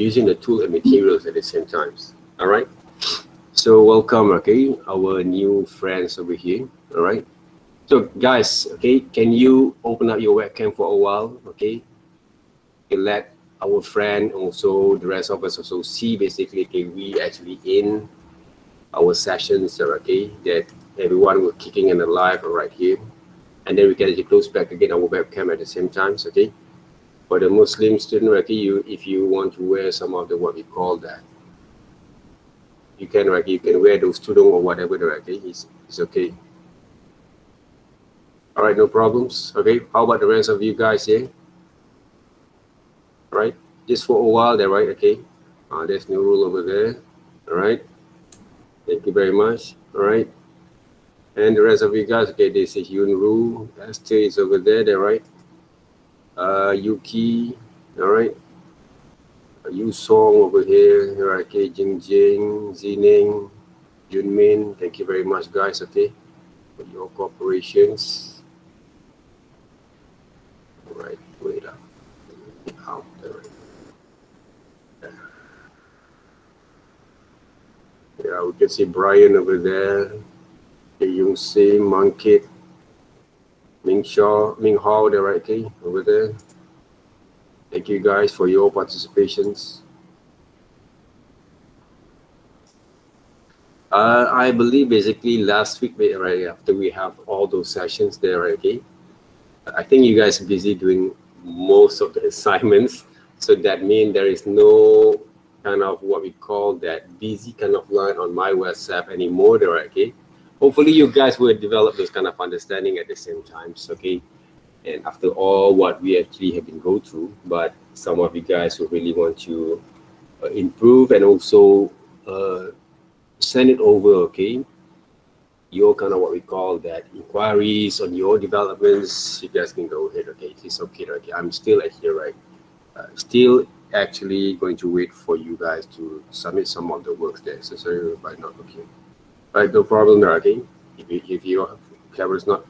using the tool and materials at the same time. All right. So welcome, okay, our new friends over here. All right. So guys, okay, can you open up your webcam for a while, okay? You let our friend, also the rest of us also see basically, okay, we actually in our sessions, okay, that everyone will kicking in the live right here. And then we can actually close back again our webcam at the same time, okay? For the Muslim student, okay, if you want to wear some of the what we call that, you can wear those tudung or whatever, okay, it's okay. All right, no problems. Okay, how about the rest of you guys here? All right, just for a while there, right? Okay, there's no rule over there. All right, thank you very much. All right, and the rest of you guys, okay, this is Yunru. Esther is over there, right? Yuki, all right. Yu Song over here, all right? Okay, Jing Jing, Zining, Junmin, thank you very much, guys. Okay, for your cooperations. All right, wait up. Out there. Yeah, we can see Brian over there. Yung Si, Monkit, Ming Hao, there, right? Okay, over there. Thank you guys for your participations. I believe basically last week, right after we have all those sessions there, right? Okay. I think you guys are busy doing most of the assignments, so that means there is no kind of what we call that busy kind of line on my WhatsApp anymore, there, okay? Hopefully you guys will develop this kind of understanding at the same time, okay? And after all what we actually have been go through, but some of you guys who really want to improve and also send it over, okay? Your kind of what we call that inquiries on your developments, you guys can go ahead, okay? It's okay, okay? I'm still at here, right? Still actually going to wait for you guys to submit some of the work there, so sorry by not looking. Right, no problem there, okay? If your camera is not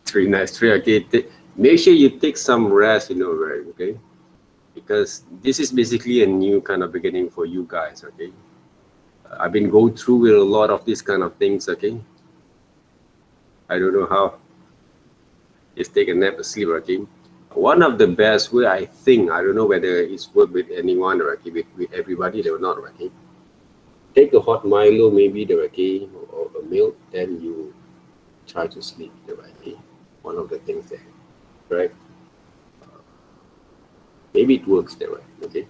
393, okay? Make sure you take some rest, right, okay? Because this is basically a new kind of beginning for you guys, okay? I've been going through with a lot of these kind of things, okay? I don't know how. Just take a nap, sleep, okay? One of the best way, I think, I don't know whether it's work with anyone or okay, with everybody or not, okay? Take a hot Milo, maybe, okay, or a milk, then you try to sleep, okay? One of the things there, right? Maybe it works there, right? Okay?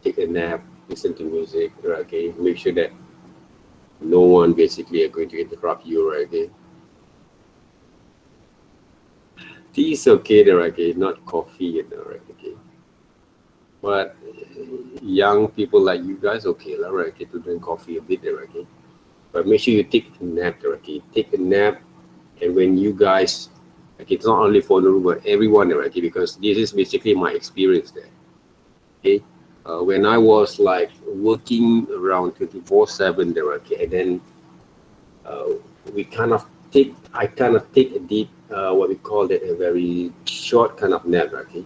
Take a nap, listen to music, okay? Make sure that no one basically are going to interrupt you, right? Okay? Tea is okay, okay? Not coffee, right? Okay? But young people like you guys, okay, right? Okay, to drink coffee a bit, okay? But make sure you take a nap, okay? Take a nap, and when you guys, okay, it's not only for Nuru, but everyone, okay? Because this is basically my experience there, okay? When I was like working around 24/7 there, okay, and then I kind of take a deep, what we call it, a very short kind of nap, okay?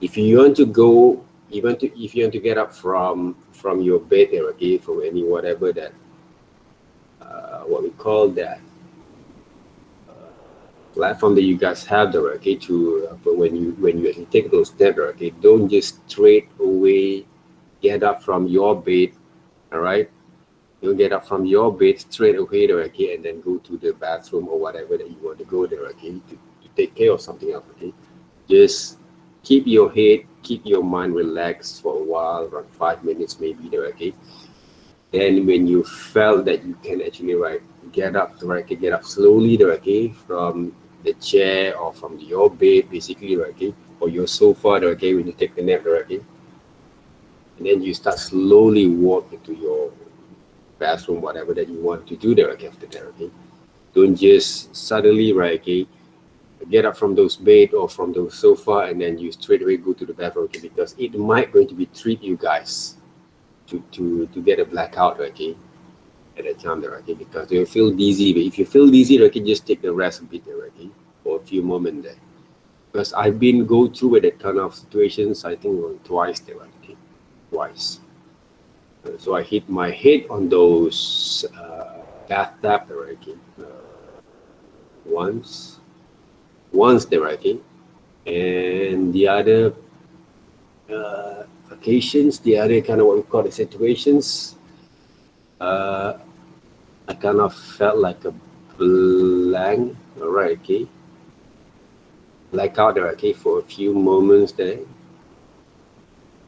If you want to go, if you want to get up from your bed there, okay, from any whatever that, what we call that, platform that you guys have there, okay, to when you actually take those steps, okay, don't just straight away get up from your bed, all right? Don't get up from your bed straight away there, okay, and then go to the bathroom or whatever that you want to go there, okay, to take care of something else, okay? Just keep your head, keep your mind relaxed for a while, around 5 minutes maybe there, okay? Then when you felt that you can actually, right, get up, right, get up slowly there, okay, from the chair or from your bed, basically, right, okay, or your sofa there, okay, when you take the nap there, okay, and then you start slowly walk into your bathroom, whatever that you want to do there, okay, after that, okay. Don't just suddenly, right, okay, get up from those bed or from those sofa and then you straight away go to the bathroom, okay, because it might going to be treat you guys to get a blackout, okay, at that time there, okay, because you'll feel dizzy. But if you feel dizzy, okay, just take the rest a bit there, okay, for a few moments there. because I've been go through with that kind of situations. I think twice there, okay, twice. So I hit my head on those bathtub there, okay, once, once there, okay, and the other occasions, the other kind of what we call the situations, uh, I kind of felt like a blank, all right, okay, blackout there, okay, for a few moments there,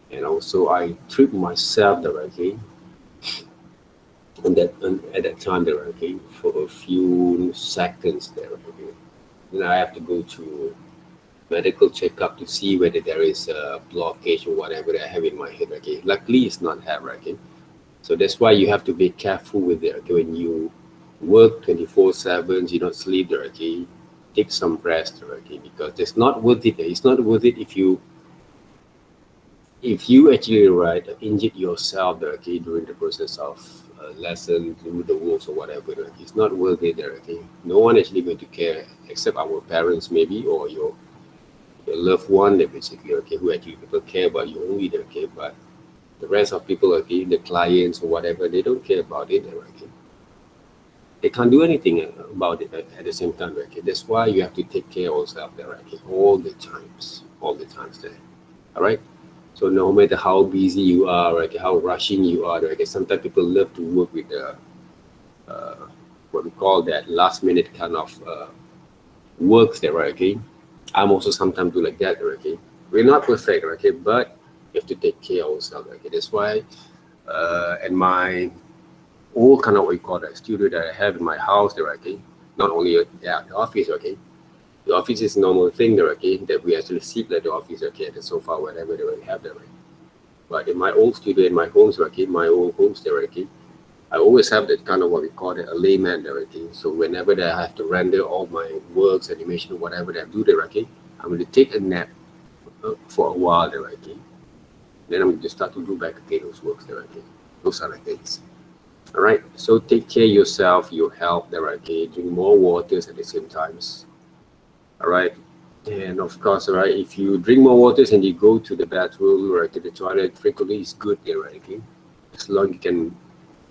and also I tripped myself there, okay, and at that time there, okay, for a few seconds there, okay. Then I have to go to medical checkup to see whether there is a blockage or whatever that I have in my head, okay. Luckily, it's not have, okay. So that's why you have to be careful with it, okay. When you work 24/7, you don't sleep there, okay. Take some rest, okay, because it's not worth it. It's not worth it if you actually injured yourself there, okay, during the process of lesson through the walks or whatever. It's not worth it there, okay. No one actually going to care except our parents maybe, or your loved one, that basically, okay, who actually people care about you only, okay. But the rest of people, okay, the clients or whatever, they don't care about it, okay. They can't do anything about it at the same time, okay. That's why you have to take care of yourself there, okay, all the times there. All right. So no matter how busy you are, okay, how rushing you are, okay, sometimes people love to work with uh, what we call that last minute kind of works there, okay. I'm also sometimes do like that, okay. We're not perfect, okay, but you have to take care of yourself, okay. That's why and my all kind of what you call that studio that I have in my house there, okay. Not only the office, okay. The office is a normal thing there, okay, that we actually sleep at the office, okay, at the sofa, whatever they will have there, right? But in my old studio, in my homes, okay, my old homes there, okay, I always have that kind of what we call it a layman there, okay. So whenever that I have to render all my works, animation, whatever that I do there, okay, I'm going to take a nap for a while there, okay. Then I'm going to start to do back again those works there, okay. Those are the things. All right. So take care of yourself, your health there, okay. Drink more waters at the same times. All right. And of course, all right, if you drink more waters and you go to the bathroom or to the toilet frequently, it's good there, right? Okay? As long as you can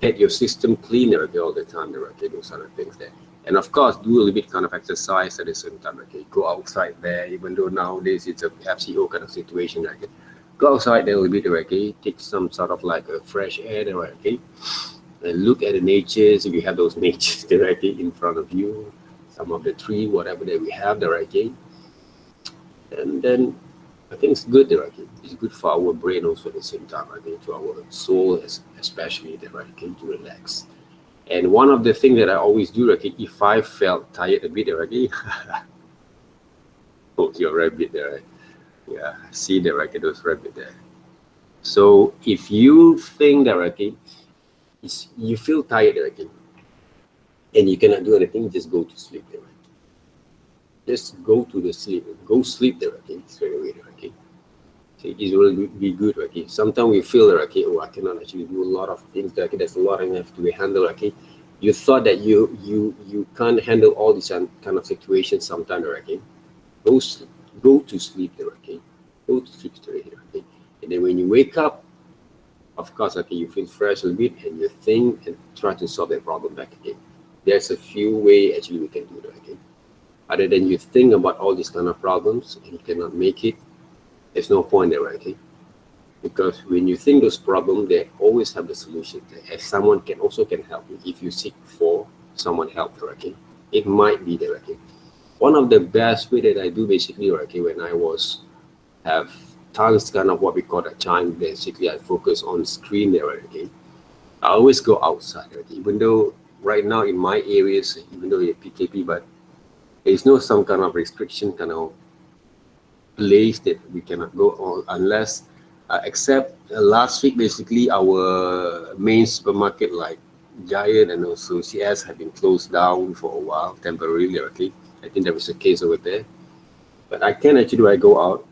get your system cleaner, okay, all the time there, okay, those other things there. And of course, do a little bit kind of exercise at the same time, okay? Go outside there, even though nowadays it's a FCO kind of situation, right? Okay? Go outside there a little bit, okay? Take some sort of like a fresh air there, okay? And look at the natures, if you have those natures there, okay, in front of you, some of the tree, whatever that we have there, okay? And then I think it's good there, okay? It's good for our brain also at the same time, I think, to our soul, especially there, okay, to relax. And one of the things that I always do, okay, if I felt tired a bit, okay, oh, your rabbit there, right? Yeah, see the okay, those rabbit there. So if you think that, okay, you feel tired, okay, and you cannot do anything, just go to sleep there. Just go to the sleep. Go sleep there, okay, straight away there, okay. So it will be good, okay. Sometimes we feel that, okay, oh, I cannot actually do a lot of things there, okay. There's a lot enough to be handled, okay. You thought that you can't handle all these kind of situations sometimes, okay. Go to sleep there, okay. Go to sleep straight there, okay. And then when you wake up, of course, okay, you feel fresh a little bit and you think and try to solve that problem back again. There's a few ways actually we can do that, okay. Other than you think about all these kind of problems and you cannot make it, there's no point there, right? Okay? Because when you think those problems, they always have the solution. As someone can help you if you seek for someone help, okay? It might be there, okay? One of the best way that I do basically, okay, when I have tons kind of what we call a time, basically I focus on screen there, okay? I always go outside, okay? Even though right now in my areas, even though you're PKP, but there's no some kind of restriction kind of place that we cannot go on unless except last week basically our main supermarket like Giant and also CS have been closed down for a while temporarily, okay. I think there was a case over there, but I can actually I go out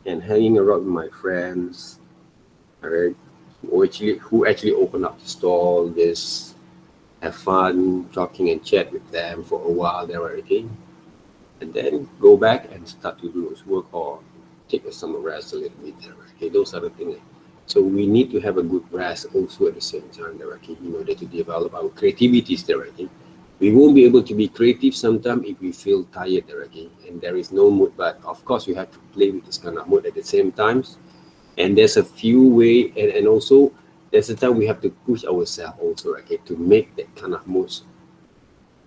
and hanging around with my friends, all right, who actually open up the stall, just have fun talking and chat with them for a while there, okay. and then go back and start to do those work or take a summer rest a little bit there. Okay, those are the things. So we need to have a good rest also at the same time there, okay, in order to develop our creativities there, okay. We won't be able to be creative sometimes if we feel tired there, okay, and there is no mood. But of course, we have to play with this kind of mood at the same times. And there's a few way, and also there's a time we have to push ourselves also, okay, to make that kind of moods,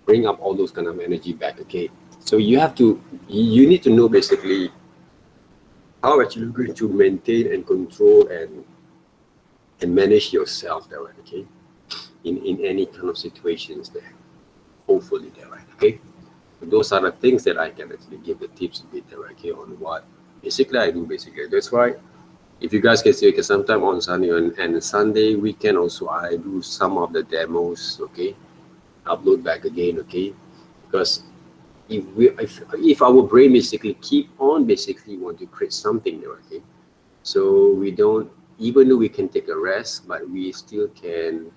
bring up all those kind of energy back, okay. So you have to, you need to know basically how actually you're going to maintain and control and manage yourself there, right? Okay, in any kind of situations there, hopefully there, right? Okay, so those are the things that I can actually give the tips a bit there, okay, on what basically I do basically. That's why if you guys can see, okay, sometime on Sunday and Sunday weekend also I do some of the demos, okay, upload back again, okay, because if our brain basically keep on basically want to create something there, okay, so we don't, even though we can take a rest, but we still can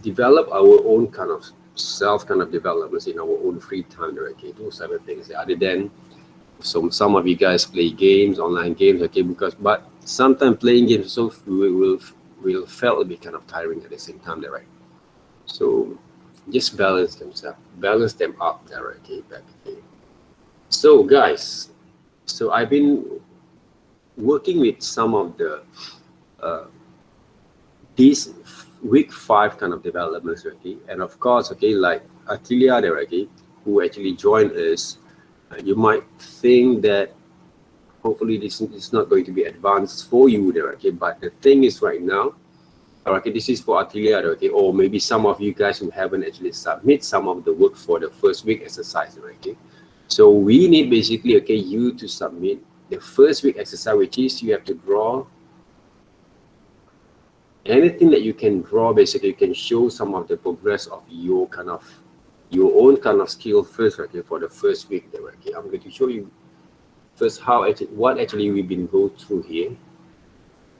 develop our own kind of self kind of developments in our own free time there, okay. Those are the things other than some of you guys play games, online games, okay, because but sometimes playing games also will feel a bit kind of tiring at the same time there, right? So just balance them up there, okay, back again. So guys, so I've been working with some of the these week 5 kind of developments, okay, and of course, okay, like Atilia there, okay, who actually joined us. You might think that hopefully this is not going to be advanced for you there, okay, but the thing is right now, okay, this is for Atilia, okay, or maybe some of you guys who haven't actually submit some of the work for the first week exercise, okay. So we need basically, okay, you to submit the first week exercise, which is you have to draw anything that you can draw. Basically, you can show some of the progress of your kind of your own kind of skill first, okay, for the first week there, okay. I'm going to show you first what actually we've been go through here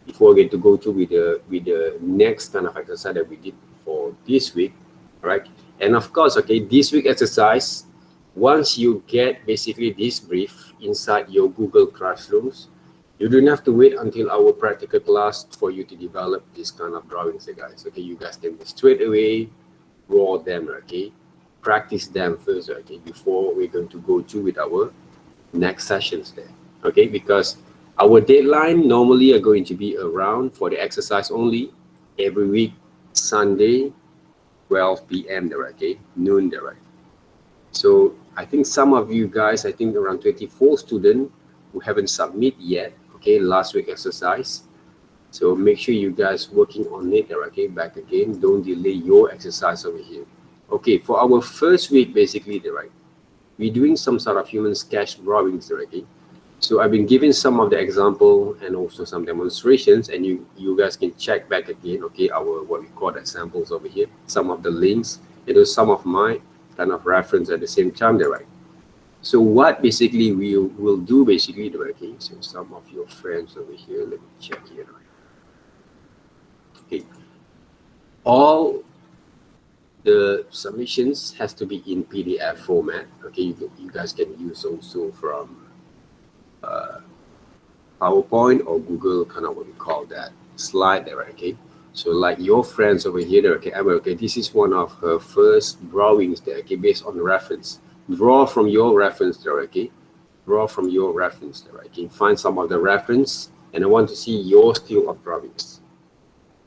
before we get to go through with the next kind of exercise that we did for this week, right? And of course, okay, this week exercise, once you get basically this brief inside your Google Classrooms, you don't have to wait until our practical class for you to develop this kind of drawings, guys, okay. You guys can straight away draw them, okay, practice them first, okay, before we're going to go through with our next sessions there, okay, because our deadline normally are going to be around for the exercise only every week Sunday 12 p.m. there, okay, noon there, right? So I think some of you guys, I think around 24 students who haven't submit yet, okay, last week exercise. So make sure you guys working on it there, okay, back again, don't delay your exercise over here. Okay, for our first week basically there, right, we're doing some sort of human sketch drawings already. So I've been giving some of the example and also some demonstrations, and you guys can check back again, okay, our what we call examples over here, some of the links, and some of my kind of reference at the same time there, right? So what basically we will do basically, okay, so some of your friends over here, let me check here, right? Okay, all the submissions has to be in PDF format, okay. You guys can use also from PowerPoint or Google, kind of what we call that slide there, okay. So like your friends over here there, okay, Emma, okay, this is one of her first drawings there, okay, based on the reference. Draw from your reference there, okay, draw from your reference there, okay. Find some of the reference, and I want to see your skill of drawings,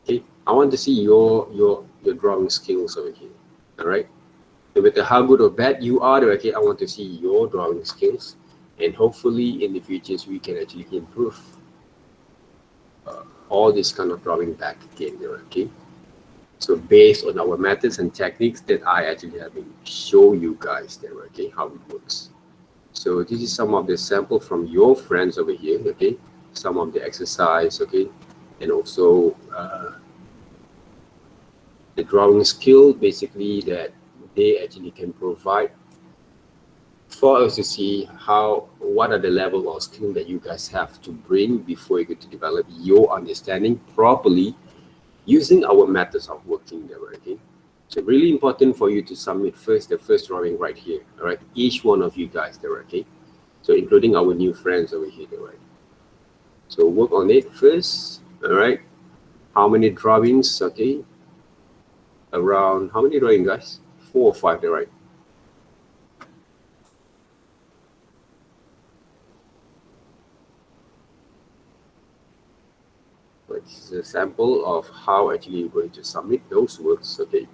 okay. I want to see your drawing skills over here, all right. No matter how good or bad you are there, okay, I want to see your drawing skills, and hopefully in the future we can actually improve all this kind of drawing back again there, okay. So based on our methods and techniques that I actually have been show you guys there, okay, how it works. So this is some of the sample from your friends over here, okay, some of the exercise, okay, and also the drawing skill basically that they actually can provide for us to see what are the level of skill that you guys have to bring before you get to develop your understanding properly using our methods of working there, okay. So really important for you to submit first the first drawing right here. All right, each one of you guys there. Okay, so including our new friends over here. All right. So work on it first. All right. How many drawings? Okay. Around how many drawings, guys? 4 or 5. All right. This is a sample of how actually you're going to submit those works. Okay.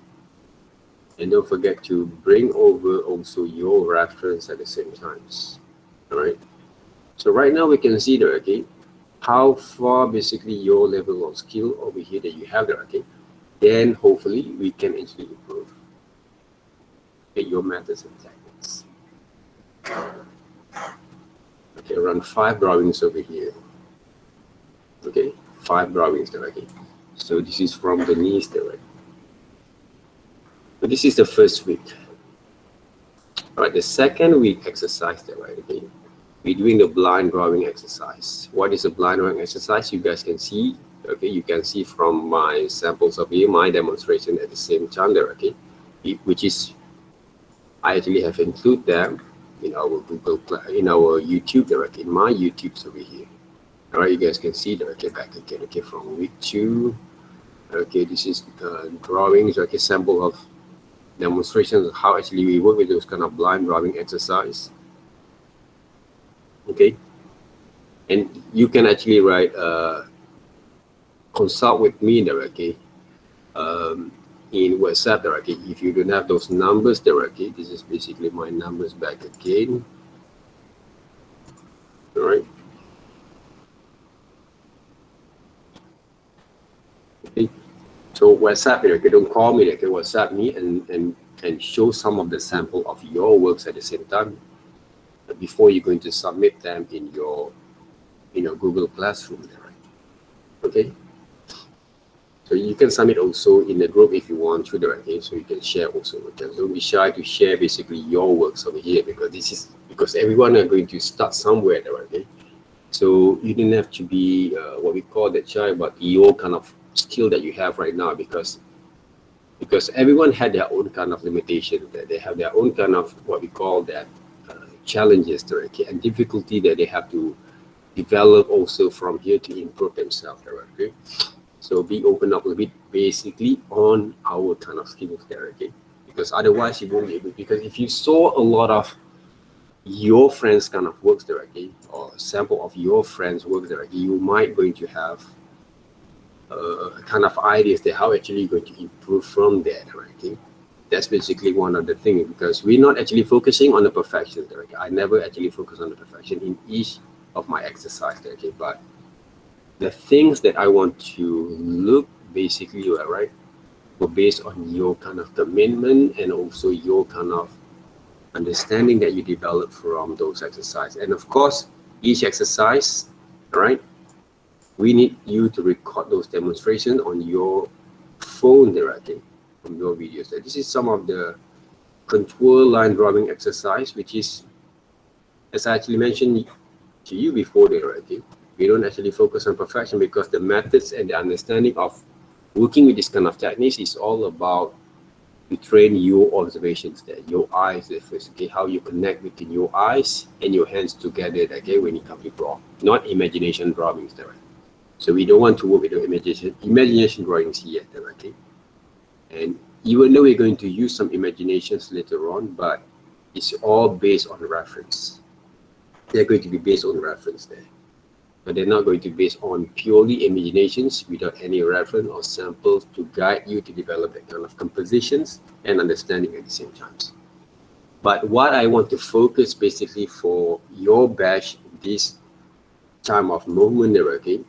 And don't forget to bring over also your reference at the same times. All right. So right now we can see there, okay, how far basically your level of skill over here that you have there, okay. Then hopefully we can actually improve, okay, your methods and techniques. Okay, run 5 drawings over here. Okay, 5 drawings there, okay. So this is from the knees there, right? So this is the first week. All right, the second week exercise there, right? Okay, we're doing the blind drawing exercise. What is a blind drawing exercise? You guys can see. Okay, you can see from my samples of here, my demonstration at the same time there. Okay, which is I actually have included them in our in our YouTube there. Okay, in my YouTube's over here. All right, you guys can see there. Okay, back again. Okay, from week 2. Okay, this is drawings. Okay, sample of demonstrations of how actually we work with those kind of blind drawing exercise. Okay, and you can actually write consult with me there, okay, in WhatsApp there, okay. If you don't have those numbers there, okay, this is basically my numbers back again. All right. Okay. So WhatsApp here, okay, don't call me, okay, WhatsApp me and show some of the sample of your works at the same time before you're going to submit them in your Google Classroom there, right? Okay. So you can submit also in the group if you want to, okay? So you can share also with them. Don't be shy to share basically your works over here, because everyone are going to start somewhere there, okay? So you didn't have to be what we call that shy about your kind of skill that you have right now, because everyone had their own kind of limitation, that they have their own kind of what we call that challenges there, okay? And difficulty that they have to develop also from here to improve themselves there, okay? So be open up a bit basically on our kind of skills there, okay? Because otherwise you won't be able, because if you saw a lot of your friends kind of works there, okay, or a sample of your friends work there, okay, you might going to have kind of ideas that how actually you're going to improve from there, okay? That's basically one of the things, because we're not actually focusing on the perfection there, okay? I never actually focus on the perfection in each of my exercise there, okay? But the things that I want to look basically, right, were based on your kind of commitment and also your kind of understanding that you develop from those exercises. And of course, each exercise, right, we need you to record those demonstrations on your phone directly from your videos. This is some of the contour line drawing exercise, which is, as I actually mentioned to you before there, okay? We don't actually focus on perfection, because the methods and the understanding of working with this kind of techniques is all about to train your observations there, your eyes there first, okay? How you connect between your eyes and your hands together, okay, when you come to draw, not imagination drawings there. So we don't want to work with the imagination drawings yet, okay? And even though we're going to use some imaginations later on, but it's all based on reference. They're going to be based on reference there. But they're not going to be based on purely imaginations without any reference or samples to guide you to develop that kind of compositions and understanding at the same time. But what I want to focus basically for your batch this time of movement there, okay,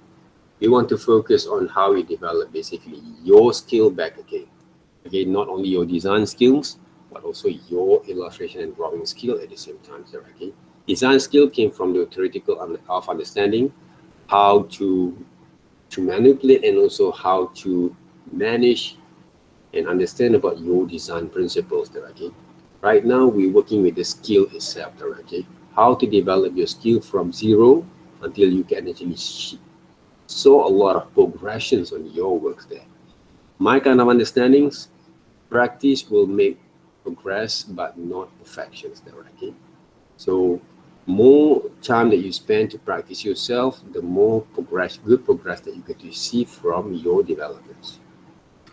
we want to focus on how you develop basically your skill back again. Again, not only your design skills, but also your illustration and drawing skill at the same time there, okay. Design skill came from the theoretical of understanding how to manipulate and also how to manage and understand about your design principles there, okay. Right now we're working with the skill itself there, okay. How to develop your skill from zero until you can actually saw a lot of progressions on your works there. My kind of understandings, practice will make progress, but not perfections there, okay? So more time that you spend to practice yourself, the more good progress that you get to see from your developments.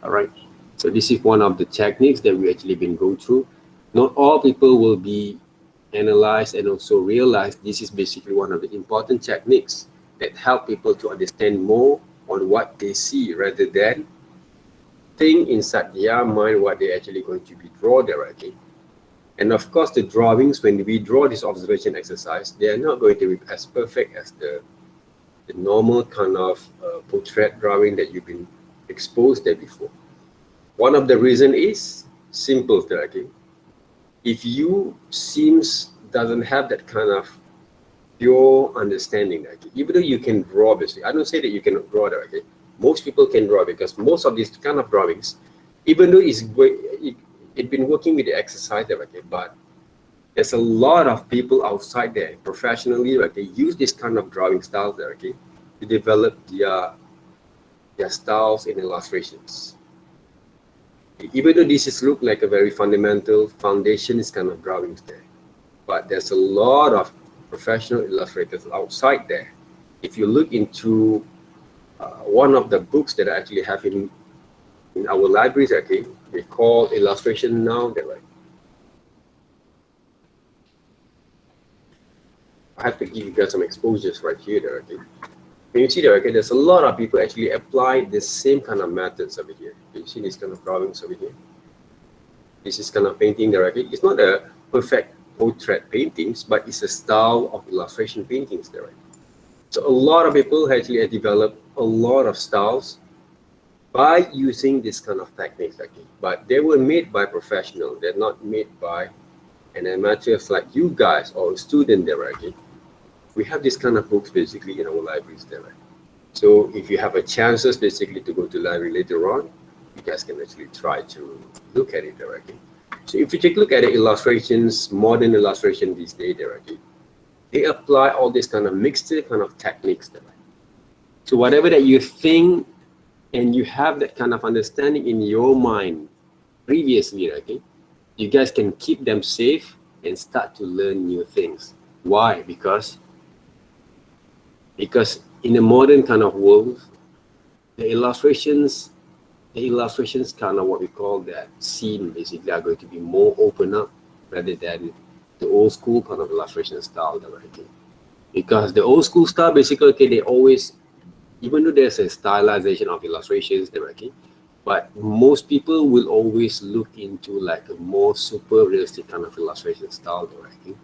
All right. So this is one of the techniques that we actually been going through. Not all people will be analyzed and also realize this is basically one of the important techniques that help people to understand more on what they see rather than think inside their mind what they're actually going to be draw directly. And of course, the drawings, when we draw this observation exercise, they are not going to be as perfect as the normal kind of portrait drawing that you've been exposed there before. One of the reason is simple, okay? If you doesn't have that kind of pure understanding, okay? Even though you can draw, basically, I don't say that you cannot draw that, okay? Most people can draw because most of these kind of drawings, even though it's been working with the exercise there, okay, but there's a lot of people outside there professionally, like they use this kind of drawing styles there, okay, to develop their styles in illustrations. Even though this is look like a very fundamental foundation is kind of drawings there, but there's a lot of professional illustrators outside there. If you look into one of the books that I actually have in our libraries, okay, they call illustration now. That way, I have to give you guys some exposures right here. There, okay. When you see there, okay, there's a lot of people actually apply the same kind of methods over here. You see this kind of drawings over here. This is kind of painting there, okay. It's not a perfect portrait paintings, but it's a style of illustration paintings there. Right? So a lot of people actually develop a lot of styles by using this kind of techniques, okay. But they were made by professionals. They're not made by an amateurs like you guys or a student there, okay. We have this kind of books basically in our libraries there. Right? So if you have a chances basically to go to library later on, you guys can actually try to look at it directly. So if you take a look at the illustrations, modern illustration these days directly, they apply all this kind of mixture kind of techniques there. Right? So whatever that you think and you have that kind of understanding in your mind previously, okay, you guys can keep them safe and start to learn new things. Why? Because in a modern kind of world, the illustrations kind of what we call that scene basically are going to be more open up rather than the old school kind of illustration style that we're taking. Because the old school style basically, okay, they always, even though there's a stylization of illustrations that we're taking, but most people will always look into like a more super realistic kind of illustration style that we're taking.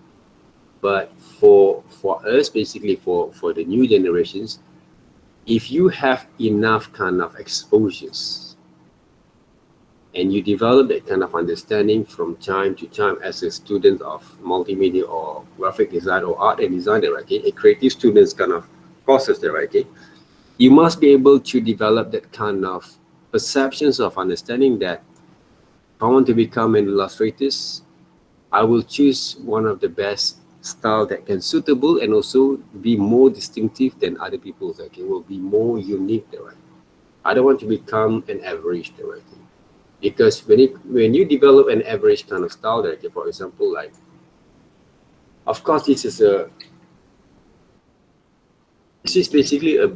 But for us, basically for the new generations, if you have enough kind of exposures and you develop that kind of understanding from time to time as a student of multimedia or graphic design or art and design, okay, a creative students kind of process there, okay, you must be able to develop that kind of perceptions of understanding that if I want to become an illustrator, I will choose one of the best style that can suitable and also be more distinctive than other people's, okay, will be more unique there, right? I don't want to become an average there, right? Because when you develop an average kind of style there, okay, for example, like, of course, this is basically a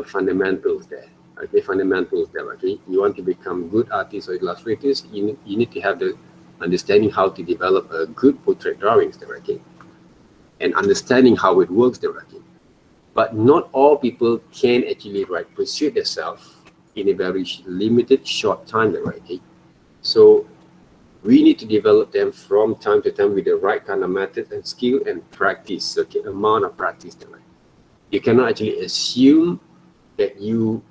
fundamentals there, okay, fundamentals there, okay. You want to become good artists or illustrators, you need to have the understanding how to develop a good portrait drawings there, okay, and understanding how it works directly. But not all people can actually pursue themselves in a very limited short time directly. So we need to develop them from time to time with the right kind of method and skill and practice, okay, amount of practice directly. You cannot actually assume that you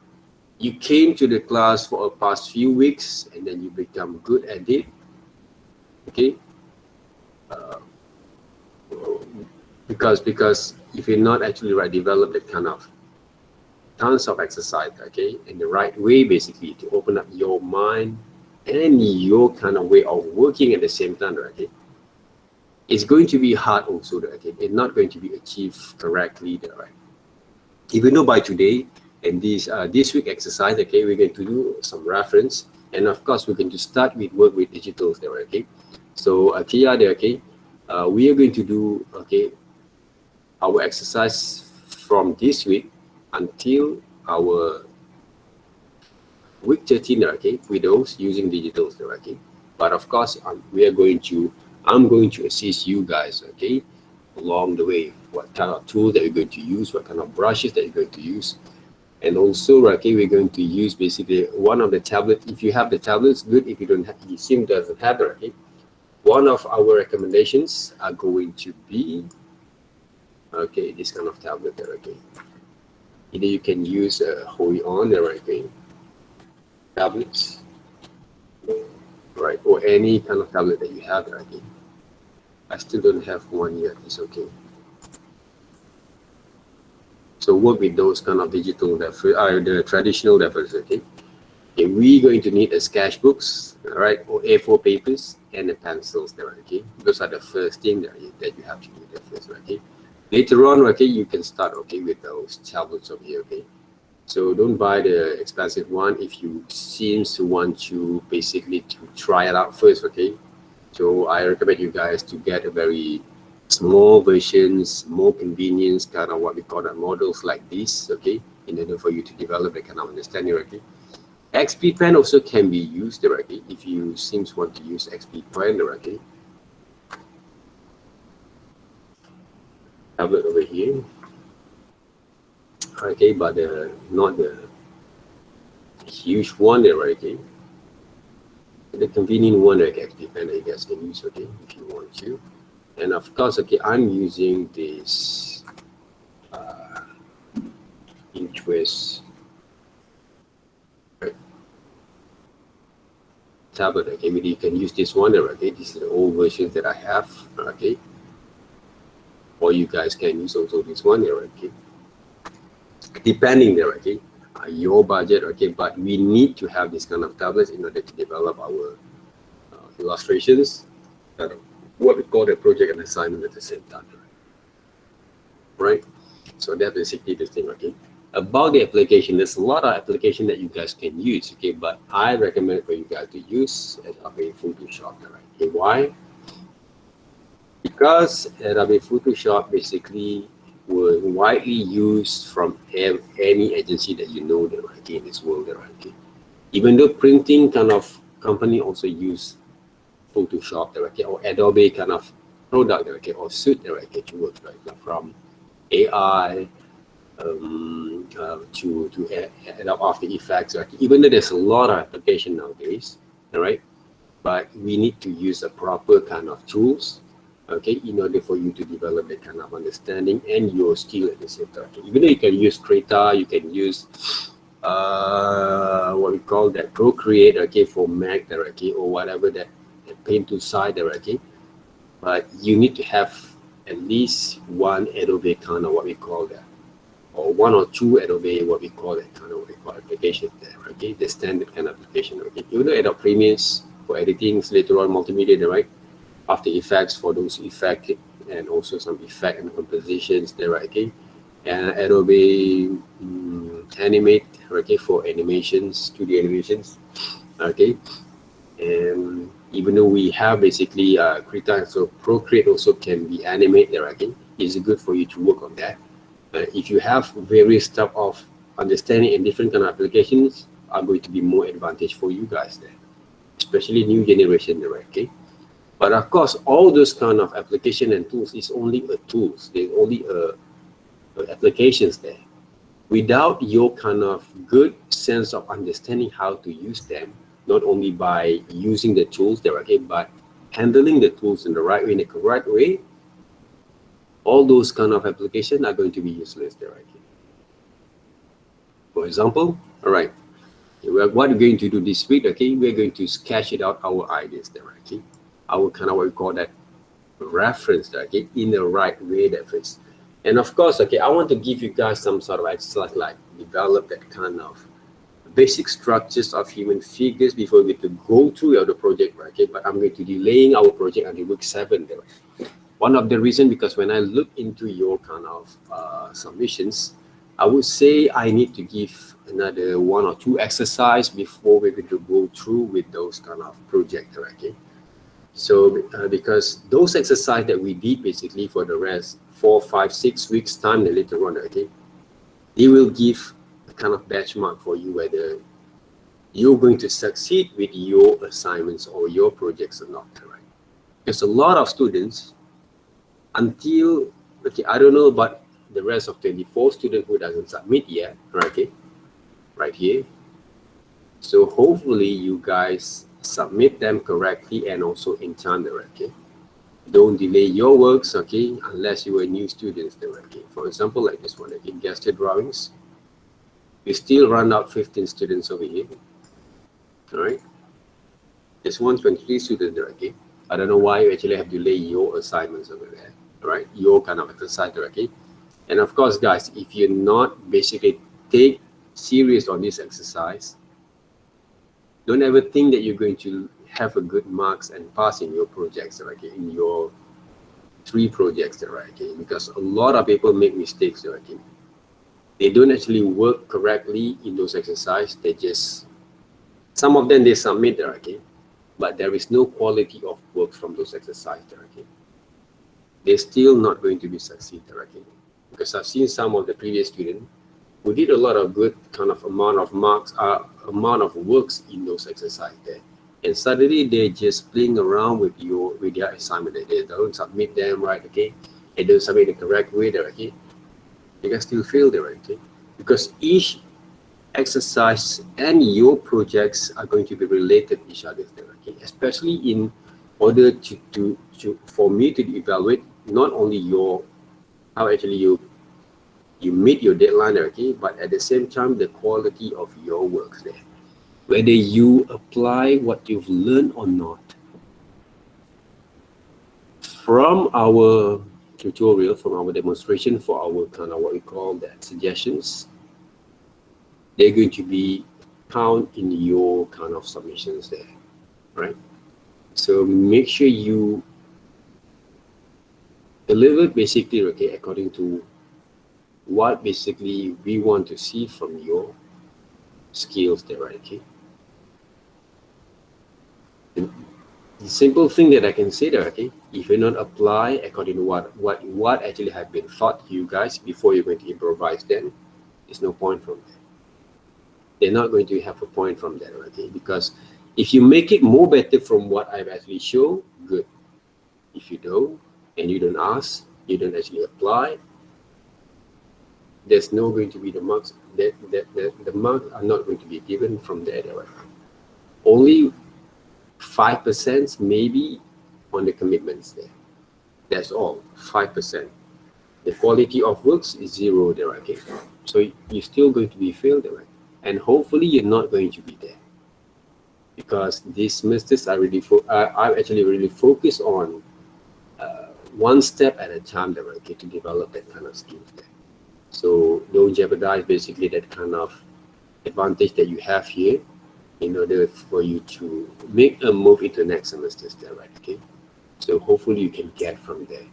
came to the class for a past few weeks and then you become good at it, okay. Because if you're not actually develop that kind of tons of exercise, okay, in the right way basically to open up your mind and your kind of way of working at the same time, okay, it's going to be hard also, okay. It's not going to be achieved correctly, right? Even though by today and this week exercise, okay, we're going to do some reference And of course, we're going to start with work with digitals there, okay? So Tia there, okay, we are going to do, okay, our exercise from this week until our week 13, okay, with those using digitals there, okay? But of course, I'm going to assist you guys, okay, along the way, what kind of tool that you're going to use, what kind of brushes that you're going to use. And also, okay, we're going to use basically one of the tablets. If you have the tablets, good. If you don't have, you seem doesn't have it, okay. One of our recommendations are going to be, okay, this kind of tablet there, okay. Either you can use a Hui on there, okay, tablets, right, or any kind of tablet that you have there, okay. I still don't have one yet. It's okay. So work with those kind of digital the traditional levels, okay. Okay, we're going to need a sketchbooks, all right, or A4 papers and the pencils there, okay. Those are the first thing that you have to do the first, okay. Later on, okay, you can start, okay, with those tablets over here, okay. So don't buy the expensive one if you seems to want to basically to try it out first, okay. So I recommend you guys to get a very small versions, more convenience, kind of what we call the models like this, okay, in order for you to develop that kind of understanding, okay. XP pen also can be used directly if you seems want to use XP pen directly. Tablet over here, okay, but not the huge one there, okay. The convenient one like XP pen you guys can use, okay, if you want to. And of course, okay, I'm using this interest tablet, okay. Maybe you can use this one, okay. This is the old version that I have, okay. Or you guys can use also this one here, okay. Depending there, okay, your budget, okay. But we need to have this kind of tablets in order to develop our illustrations, what we call the project and assignment at the same time, right? So that's basically the thing, okay. About the application, there's a lot of application that you guys can use, okay, but I recommend for you guys to use Adobe Photoshop, right? Okay, why? Because Adobe Photoshop basically was widely used from any agency that you know that, okay, in this world, okay. Even though printing kind of company also use Photoshop, okay, or Adobe kind of product, okay, or suite, okay, to work, right, from AI to Adobe After Effects, right? Even though there's a lot of application nowadays, all right, but we need to use a proper kind of tools, okay, in order for you to develop that kind of understanding and your skill at the same time. Okay? Even though you can use Creta, you can use what we call that Procreate, okay, for Mac, okay, or whatever that Paint to side, okay, but you need to have at least one Adobe kind of what we call that, or one or two Adobe what we call that kind of what we call application there, okay, the standard kind of application, okay. Even though Adobe Premieres for editing, later on multimedia, right, After Effects for those effects and also some effect and compositions there, okay, and Adobe Animate, okay, for animations, studio animations, okay. And even though we have basically Krita, so Procreate also can be animated, okay. It's good for you to work on that. If you have various type of understanding and different kind of applications, are going to be more advantage for you guys there, especially new generation there, okay. But of course, all those kind of application and tools is only a tools. There's only applications there. Without your kind of good sense of understanding how to use them, not only by using the tools there, okay, but handling the tools in the right way, in the correct way, all those kind of applications are going to be useless there, okay. For example, all right, what we're going to do this week, okay, we're going to sketch it out our ideas there, okay. Our kind of what we call that reference, okay, in the right way that fits. And of course, okay, I want to give you guys some sort of exercise like develop that kind of basic structures of human figures before we get to go through the project, right? Okay, but I'm going to delaying our project until week 7 there. One of the reason because when I look into your kind of submissions, I would say I need to give another 1 or 2 exercise before we're going to go through with those kind of projects, okay? So because those exercises that we did basically for the rest 4, 5, 6 weeks time later on, okay, they will give a kind of benchmark for you whether you're going to succeed with your assignments or your projects or not, right? Because a lot of students, until, okay, I don't know about the rest of 24 students who doesn't submit yet, okay, right here. So hopefully you guys submit them correctly and also in time, okay? Don't delay your works, okay, unless you are new students, okay? For example, like this one, okay, gesture drawings. We still run out 15 students over here, all right? This one, 23 students, okay? I don't know why you actually have to delay your assignments over there, right? Your kind of exercise, okay? And of course, guys, if you're not basically take serious on this exercise, don't ever think that you're going to have a good marks and pass in your projects, okay? In your 3 projects, okay? Because a lot of people make mistakes, okay? They don't actually work correctly in those exercises. They just, some of them they submit, okay? But there is no quality of work from those exercises, okay? They're still not going to be succeed, okay? Because I've seen some of the previous students who did a lot of good kind of amount of marks, amount of works in those exercises there. And suddenly they're just playing around with their assignment. They don't submit them right, okay? They don't submit the correct way there, okay? They can still fail there, okay? Because each exercise and your projects are going to be related to each other there, okay? Especially in order for me to evaluate not only your how actually you meet your deadline, okay, but at the same time the quality of your work there, whether you apply what you've learned or not. From our tutorial, from our demonstration, for our kind of what we call that suggestions, they're going to be count in your kind of submissions there, right? So make sure you deliver basically, okay, according to what basically we want to see from your skills there, right? Okay. And the simple thing that I can say there, okay, if you not apply according to what actually have been taught to you guys before you're going to improvise, then there's no point from there. They're not going to have a point from there, okay? Because if you make it more better from what I've actually shown, good. If you don't, and you don't ask, you don't actually apply, there's no going to be the marks. The marks are not going to be given from there. Only 5% maybe on the commitments there. That's all, 5%. The quality of works is 0 there, okay? So you're still going to be failed there, and hopefully you're not going to be there, because these semesters are really I'm actually really focused on one step at a time there, okay, to develop that kind of skills there. So don't jeopardize basically that kind of advantage that you have here in order for you to make a move into next semesters there, right? Okay. So hopefully you can get from there.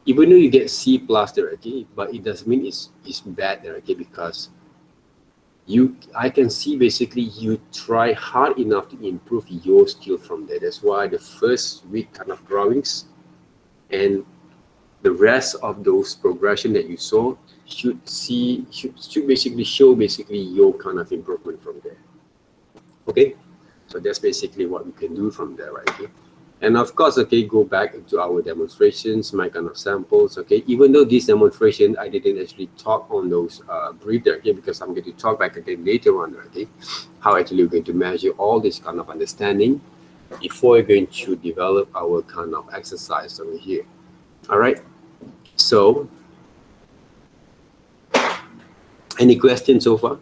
Even though you get C+ there, okay, but it doesn't mean it's bad there, okay, because I can see basically you try hard enough to improve your skill from there. That's why the first week kind of drawings and the rest of those progression that you saw should basically show basically your kind of improvement from there. Okay, so that's basically what we can do from there, right? Okay? And of course, okay, go back into our demonstrations, my kind of samples, okay? Even though this demonstration, I didn't actually talk on those brief there, okay? Because I'm going to talk back again later on, okay? How actually we're going to measure all this kind of understanding before we're going to develop our kind of exercise over here. All right, so any questions so far?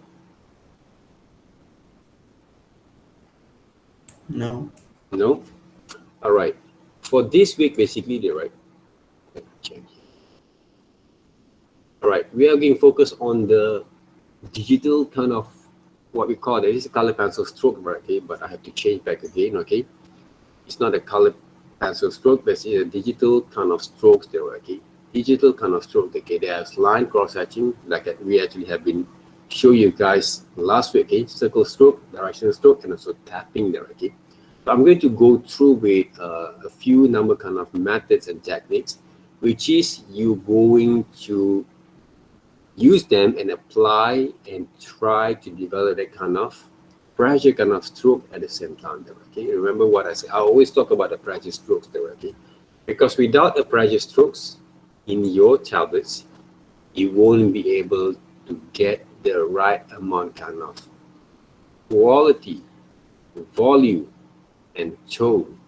No. No? All right. For this week, basically, right? All right, we are going to focus on the digital kind of what we call, this is a color pencil stroke, right? Okay, but I have to change back again, okay? It's not a color pencil stroke, but it's a digital kind of strokes there, okay? digital kind of stroke. Okay, there's line cross hatching, like we actually have been show you guys last week. Okay, circle stroke, directional stroke, and also tapping there. Okay, so I'm going to go through with a few number kind of methods and techniques, which is you going to use them and apply and try to develop that kind of pressure kind of stroke at the same time. Okay, remember what I said. I always talk about the pressure strokes there. Okay, because without the pressure strokes in your tablets, you won't be able to get the right amount kind of quality, volume, and tone.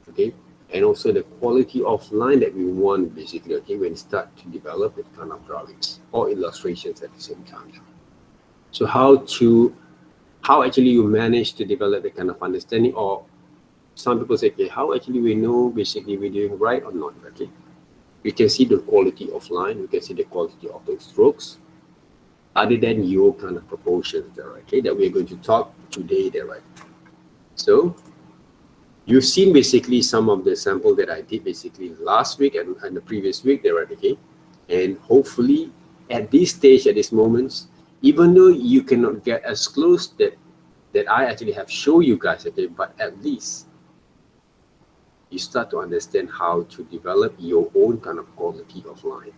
Okay, and also the quality of line that we want basically. Okay, when you start to develop that kind of drawings or illustrations at the same time. So how actually you manage to develop that kind of understanding, or some people say, okay, how actually we know basically we're doing right or not. Okay, we can see the quality of line, we can see the quality of those strokes, other than your kind of proportions there, okay, that we're going to talk today there, right? So you've seen basically some of the sample that I did basically last week and the previous week there, right? Okay, and hopefully at this stage, at this moment, even though you cannot get as close that I actually have shown you guys, okay, but at least you start to understand how to develop your own kind of quality of line,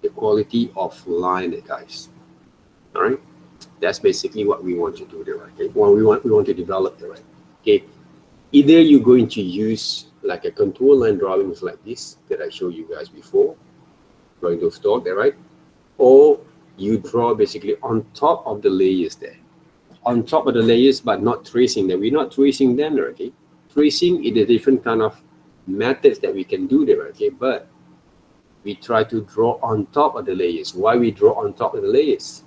the quality of line, guys. All right, that's basically what we want to do there, right? Okay, well, we want to develop there, right? Okay, either you're going to use like a contour line drawings like this that I showed you guys before, drawing those dots there, right? Or you draw basically on top of the layers there, on top of the layers, but not tracing them. We're not tracing them there, okay? Tracing is a different kind of methods that we can do there, okay? But we try to draw on top of the layers. Why we draw on top of the layers?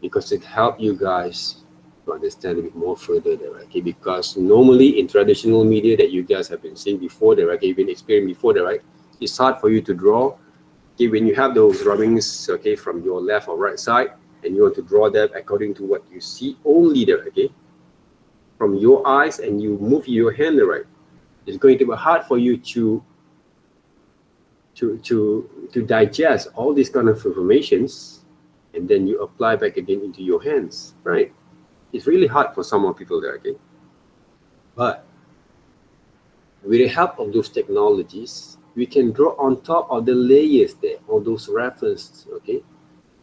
Because it helps you guys to understand a bit more further there, okay? Because normally in traditional media that you guys have been seeing before there, okay, you've been experiencing before there, right? It's hard for you to draw. Okay, when you have those drawings, okay, from your left or right side, and you want to draw them according to what you see only there, okay, from your eyes, and you move your hand there, right, it's going to be hard for you to digest all these kind of informations, and then you apply back again into your hands, right? It's really hard for some more people there, okay? But with the help of those technologies, we can draw on top of the layers there, all those references, okay?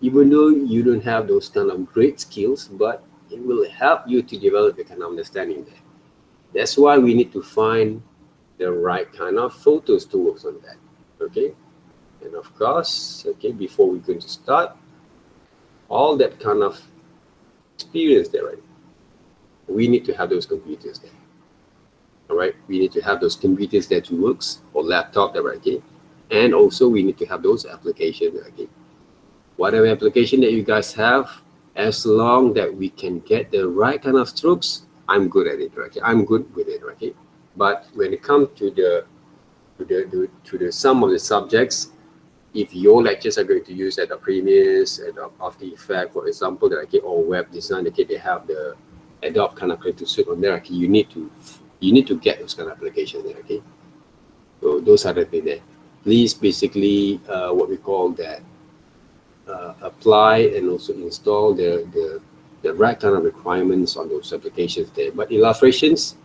Even though you don't have those kind of great skills, but it will help you to develop the kind of understanding there. That's why we need to find the right kind of photos to work on that, okay? And of course, okay, before we're going to start, all that kind of experience there, right? We need to have those computers there. All right, we need to have those computers that works, or laptop that, right? Okay, and also we need to have those applications. Okay, whatever application that you guys have, as long that we can get the right kind of strokes, I'm good at it. Right? Okay, I'm good with it. Right? Okay, but when it comes to the some of the subjects, if your lectures are going to use at the Premieres and After Effects, for example, that, okay, or web design, okay, they have the Adobe kind of Creative Suite on there. Okay, you need to get those kind of applications there, okay? So those are the things there. Please basically what we call that apply and also install the right kind of requirements on those applications there. But illustrations,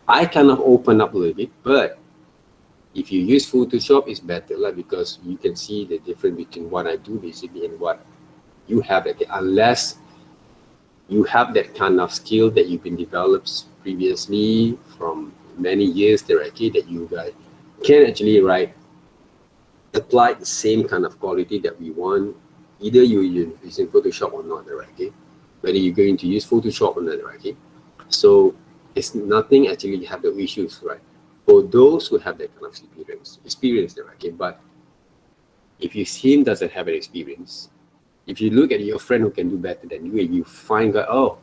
I kind of open up a little bit, but if you use Photoshop, it's better, like, because you can see the difference between what I do basically and what you have, okay? Unless you have that kind of skill that you've been developed previously from many years there, okay, that you guys can actually, right, apply the same kind of quality that we want, either you're using Photoshop or not, right? Okay, whether you're going to use Photoshop or not, right? Okay, so it's nothing actually have the issues, right? For those who have that kind of experience there, okay. But if you see him doesn't have an experience, if you look at your friend who can do better than you, and you find that, oh,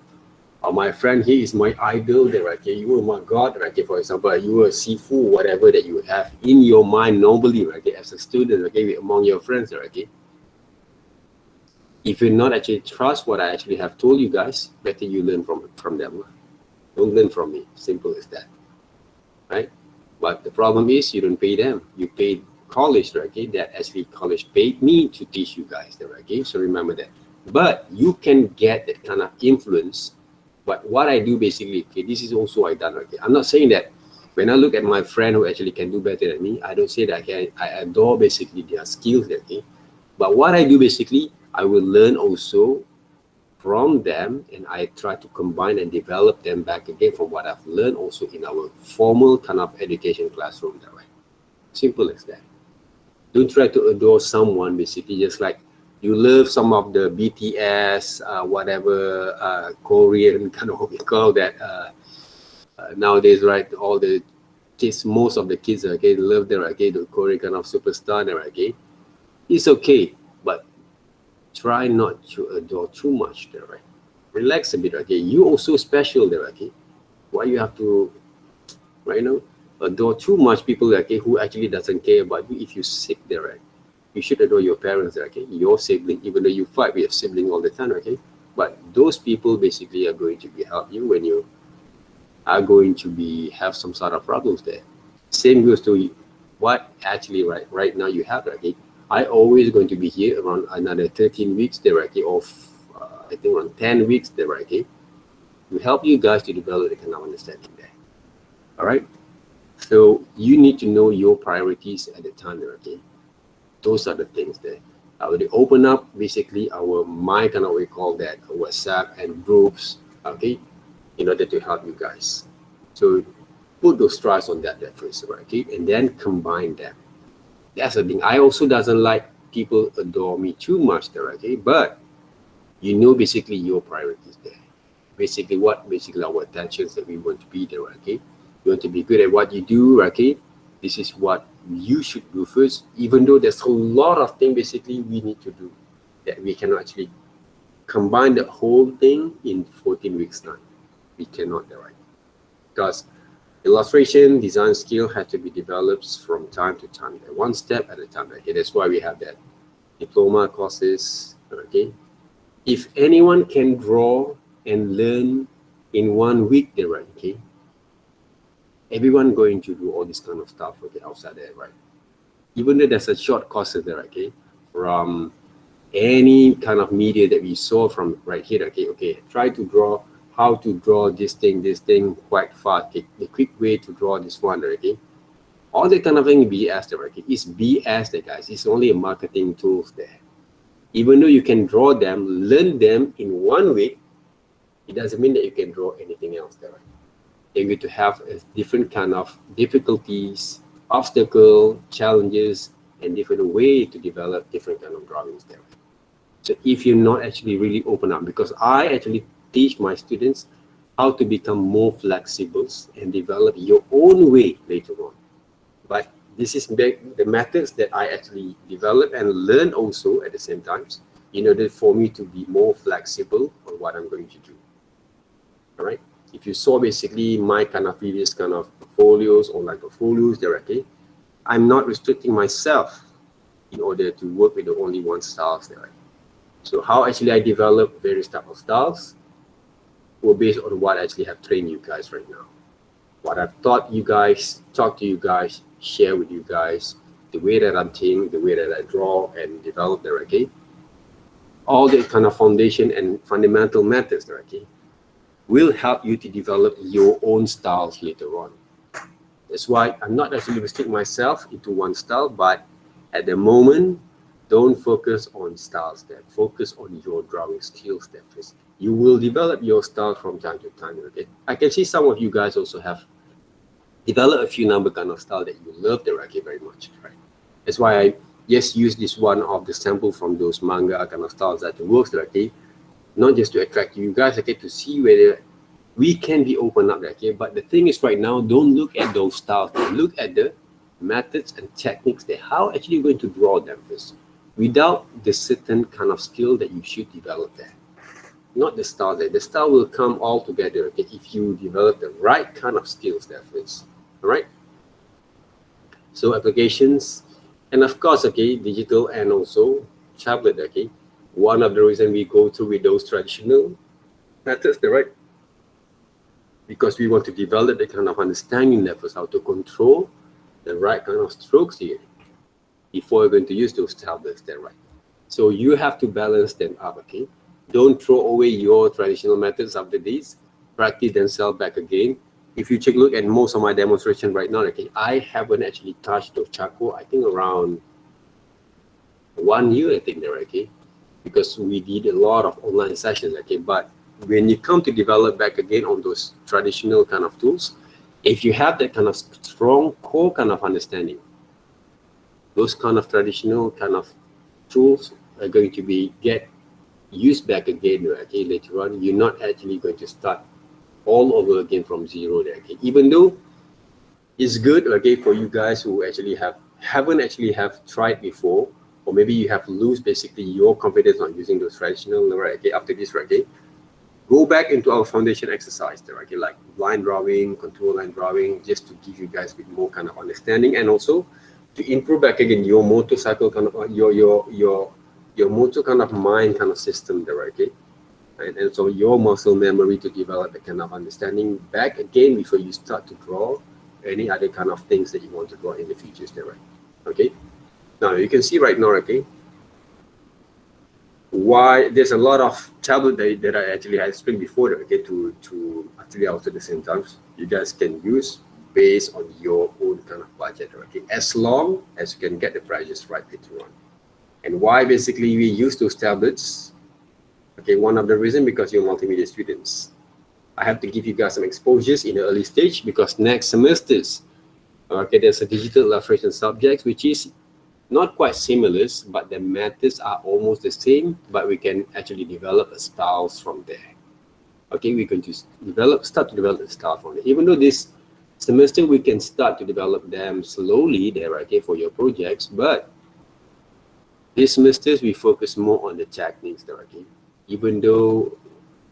my friend, he is my idol there, okay, you are my god, right? Okay, for example, you are Sifu, whatever that you have in your mind normally, right? Okay, as a student, okay, among your friends, right? Okay, if you not actually trust what I actually have told you guys, better you learn from them. Don't learn from me. Simple as that, right? But the problem is you don't pay them. You pay college, right? Okay, that actually college paid me to teach you guys, right? Okay, so remember that. But you can get that kind of influence. But what I do basically, okay, this is also I done. Okay, I'm not saying that when I look at my friend who actually can do better than me, I don't say that I adore basically their skills, okay. But what I do basically, I will learn also from them, and I try to combine and develop them back again from what I've learned also in our formal kind of education classroom. That way, simple as that. Don't try to adore someone basically just like you love some of the BTS, whatever Korean kind of what we call that nowadays, right? All the kids, most of the kids, okay, love them, okay, the Korean kind of superstar, okay. It's okay, but try not to adore too much there, right? Relax a bit, okay. You also special there, okay. Why you have to, right? Adore too much people, okay, who actually doesn't care about you. If you're sick there, right? You should adore your parents, okay, your sibling. Even though you fight with your sibling all the time, okay. But those people basically are going to be help you when you are going to be have some sort of problems there. Same goes to what actually right now you have, okay. I always going to be here around another 13 weeks there, okay, of I think around 10 weeks there, okay, to help you guys to develop the kind of understanding there. All right. So you need to know your priorities at the time there, okay. Those are the things there. I will open up basically our my kind of we call that WhatsApp and groups, okay, in order to help you guys. So put those tries on that first, right? Okay, and then combine them. That's the thing. I also doesn't like people adore me too much there, okay? But you know basically your priorities there. Basically our attentions that we want to be there, okay? You want to be good at what you do, okay? This is what you should do first, even though there's a lot of things basically we need to do that we cannot actually combine the whole thing in 14 weeks time. We cannot, right? Because illustration design skill has to be developed from time to time, one step at a time. Okay, that's why we have that diploma courses. Okay, if anyone can draw and learn in 1 week, they're right. Okay, everyone going to do all this kind of stuff. Okay, outside there, right? Even though there's a short course there, okay, from any kind of media that we saw from right here. Okay, try to draw how to draw this thing quite fast. Okay, the quick way to draw this one, okay. All the kind of thing BS there, okay. It's BS there, guys. It's only a marketing tools there. Even though you can draw them, learn them in 1 week, it doesn't mean that you can draw anything else there. Right? You're going to have a different kind of difficulties, obstacle, challenges, and different way to develop different kind of drawings there. So if you're not actually really open up, because I actually teach my students how to become more flexible and develop your own way later on. But this is the methods that I actually develop and learn also at the same time in order for me to be more flexible on what I'm going to do. All right. If you saw basically my kind of previous kind of portfolios, online portfolios directly, I'm not restricting myself in order to work with the only one styles there. So how actually I develop various type of styles were based on what I actually have trained you guys right now. What I've taught you guys, talked to you guys, share with you guys, the way that I'm thinking, the way that I draw and develop there, okay? All the kind of foundation and fundamental methods there, okay, will help you to develop your own styles later on. That's why I'm not actually restricting myself into one style, but at the moment, don't focus on styles there. Focus on your drawing skills there first. You will develop your style from time to time, okay? I can see some of you guys also have developed a few number kind of style that you love the Reiki very much, right? That's why I just use this one of the sample from those manga kind of styles that works the Reiki, not just to attract you guys, okay, to see whether we can be open up, okay? But the thing is right now, don't look at those styles. Look at the methods and techniques that how actually you're going to draw them first, without the certain kind of skill that you should develop there. Not the style there. The style will come all together, okay, if you develop the right kind of skills there first. All right. So applications, and of course, okay, digital and also tablet, okay. One of the reasons we go through with those traditional methods, right? Because we want to develop the kind of understanding levels, how to control the right kind of strokes here. before you're going to use those tablets there, right? So you have to balance them up, okay? Don't throw away your traditional methods after this. Practice themselves back again. If you take a look at most of my demonstration right now, okay, I haven't actually touched those charcoal, I think around 1 year, I think there, okay? Because we did a lot of online sessions, okay? But when you come to develop back again on those traditional kind of tools, if you have that kind of strong core kind of understanding, those kind of traditional kind of tools are going to be get used back again, okay, later on. You're not actually going to start all over again from zero there, okay? Even though it's good, okay, for you guys who actually haven't actually tried before, or maybe you have lose basically your confidence on using those traditional, right? Okay, after this, right? Okay, go back into our foundation exercise there, okay, like line drawing, contour line drawing, just to give you guys a bit more kind of understanding, and also to improve back again your motorcycle kind of your motor kind of mind kind of system there, okay? And so your muscle memory to develop that kind of understanding back again before you start to draw any other kind of things that you want to draw in the future there, right? Okay, now you can see right now, okay, why there's a lot of tablet that I actually had explained before, okay, to actually also at the same time you guys can use based on your own kind of budget, okay, as long as you can get the prices right later on. And why basically we use those tablets, okay, one of the reasons because you're multimedia students. I have to give you guys some exposures in the early stage because next semesters, okay, there's a digital illustration subject which is not quite similar, but the methods are almost the same, but we can actually develop a styles from there. Okay, we're going to start to develop the style from there. Even though this semester we can start to develop them slowly there, okay, for your projects, but this semester we focus more on the techniques there, okay. Even though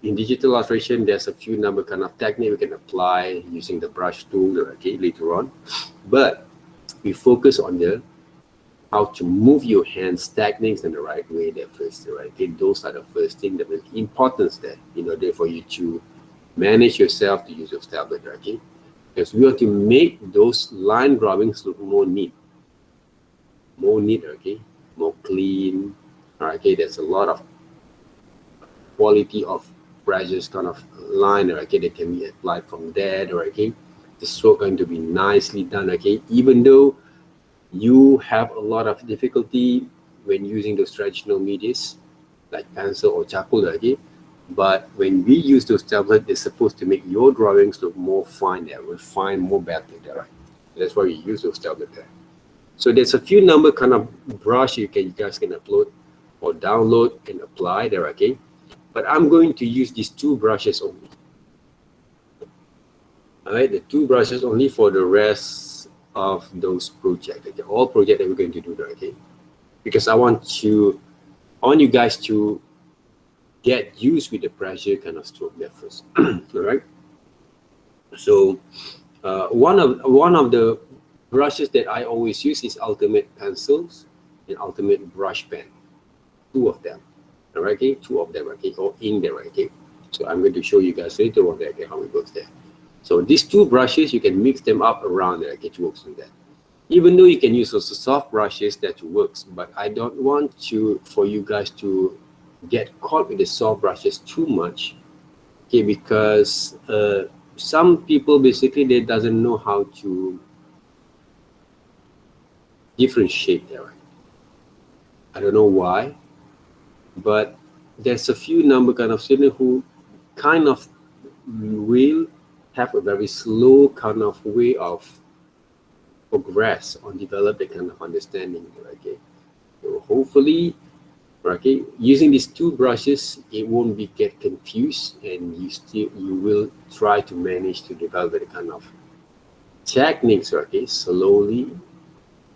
in digital illustration there's a few number kind of technique we can apply using the brush tool, okay, later on, but we focus on the how to move your hands techniques in the right way there first, right? Okay, those are the first thing that will importance there in order for you to manage yourself to use your tablet, okay? Because we want to make those line drawings look more neat, okay, more clean. Okay, there's a lot of quality of brushes kind of line, okay, that can be applied from there, okay. The stroke going to be nicely done, okay, even though you have a lot of difficulty when using those traditional medias like pencil or charcoal, okay, but when we use those tablets, they're supposed to make your drawings look more fine there, refine more better there, right? That's why we use those tablets there. So there's a few number kind of brush you guys can upload or download and apply there, okay, but I'm going to use these two brushes only. All right, the two brushes only for the rest of those projects, okay, all projects that we're going to do there, okay, because I want you guys to get used with the pressure kind of stroke there first. All right, so one of the brushes that I always use is Ultimate Pencils and Ultimate Brush Pen, two of them, all right, okay, two of them, okay, or in there, okay. So I'm going to show you guys later on there, okay, how it works there. So these two brushes, you can mix them up around there, okay, to work on that. Even though you can use also soft brushes that works, but I don't want for you guys to get caught with the soft brushes too much, okay, because some people basically they doesn't know how to differentiate there. I don't know why, but there's a few number kind of students who kind of will have a very slow kind of way of progress on develop that kind of understanding, okay. So hopefully, okay, using these two brushes, it won't be get confused, and you will try to manage to develop the kind of techniques, okay, slowly,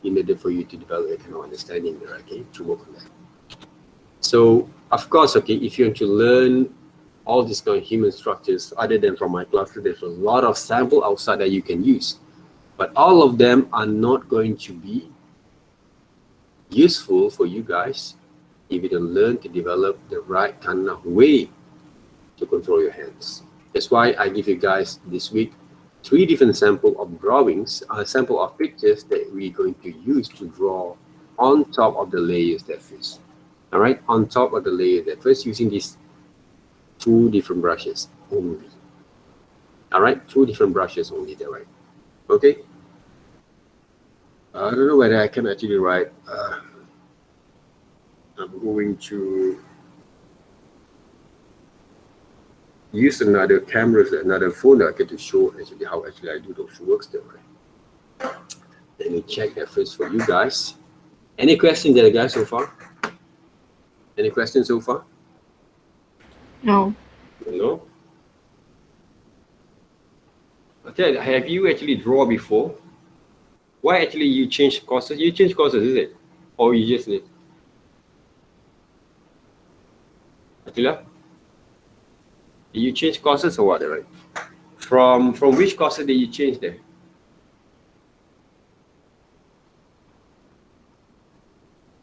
in order for you to develop a kind of understanding, okay, to work on that. So of course, okay, if you want to learn all these kind of human structures other than from my classes, there's a lot of sample outside that you can use, but all of them are not going to be useful for you guys if you don't learn to develop the right kind of way to control your hands. That's why I give you guys this week 3 different sample of drawings, sample of pictures that we're going to use to draw on top of the layers that first. All right, on top of the layer that first, using these two different brushes only. All right, two different brushes only there, right? Okay. I don't know whether I can actually write. I'm going to use another camera, another phone that I get to show actually how actually I do those works there, right? Let me check that first for you guys. Any questions there, guys, so far? Any questions so far? No. No? Okay, have you actually drawn before? Why actually you change courses? You change courses, is it? Or you just need? Attila? You change courses or what, right? From which courses did you change there?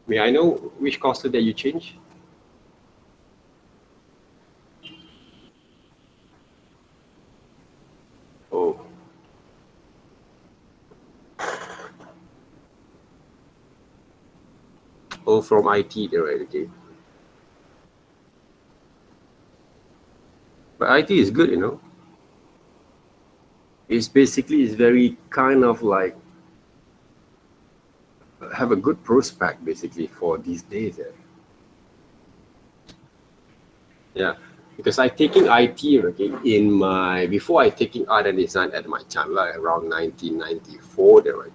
May I know which courses that you change? Oh. Oh, from IT there, right? Okay. But IT is good, you know. It's basically it's very kind of like have a good prospect basically for these days. Yeah, because I taking IT, okay, in my before I taking art and design at my time, like around 1994 there, right?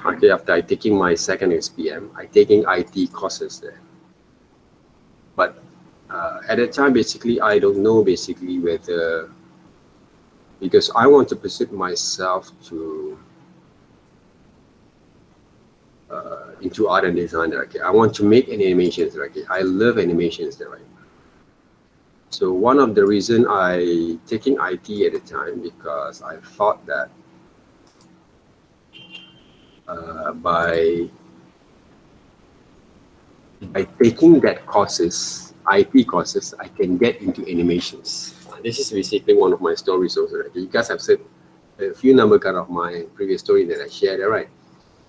Okay, after I taking my second SPM, I taking IT courses there. But at that time, basically, I don't know basically whether, because I want to pursue myself to into art and design. Okay, I want to make animations. Okay, I love animations. There, right? So one of the reason I taking IT at the time because I thought that by taking that courses, IT courses, I can get into animations. This is basically one of my stories also. Right? You guys have said a few number kind of my previous story that I shared. Right?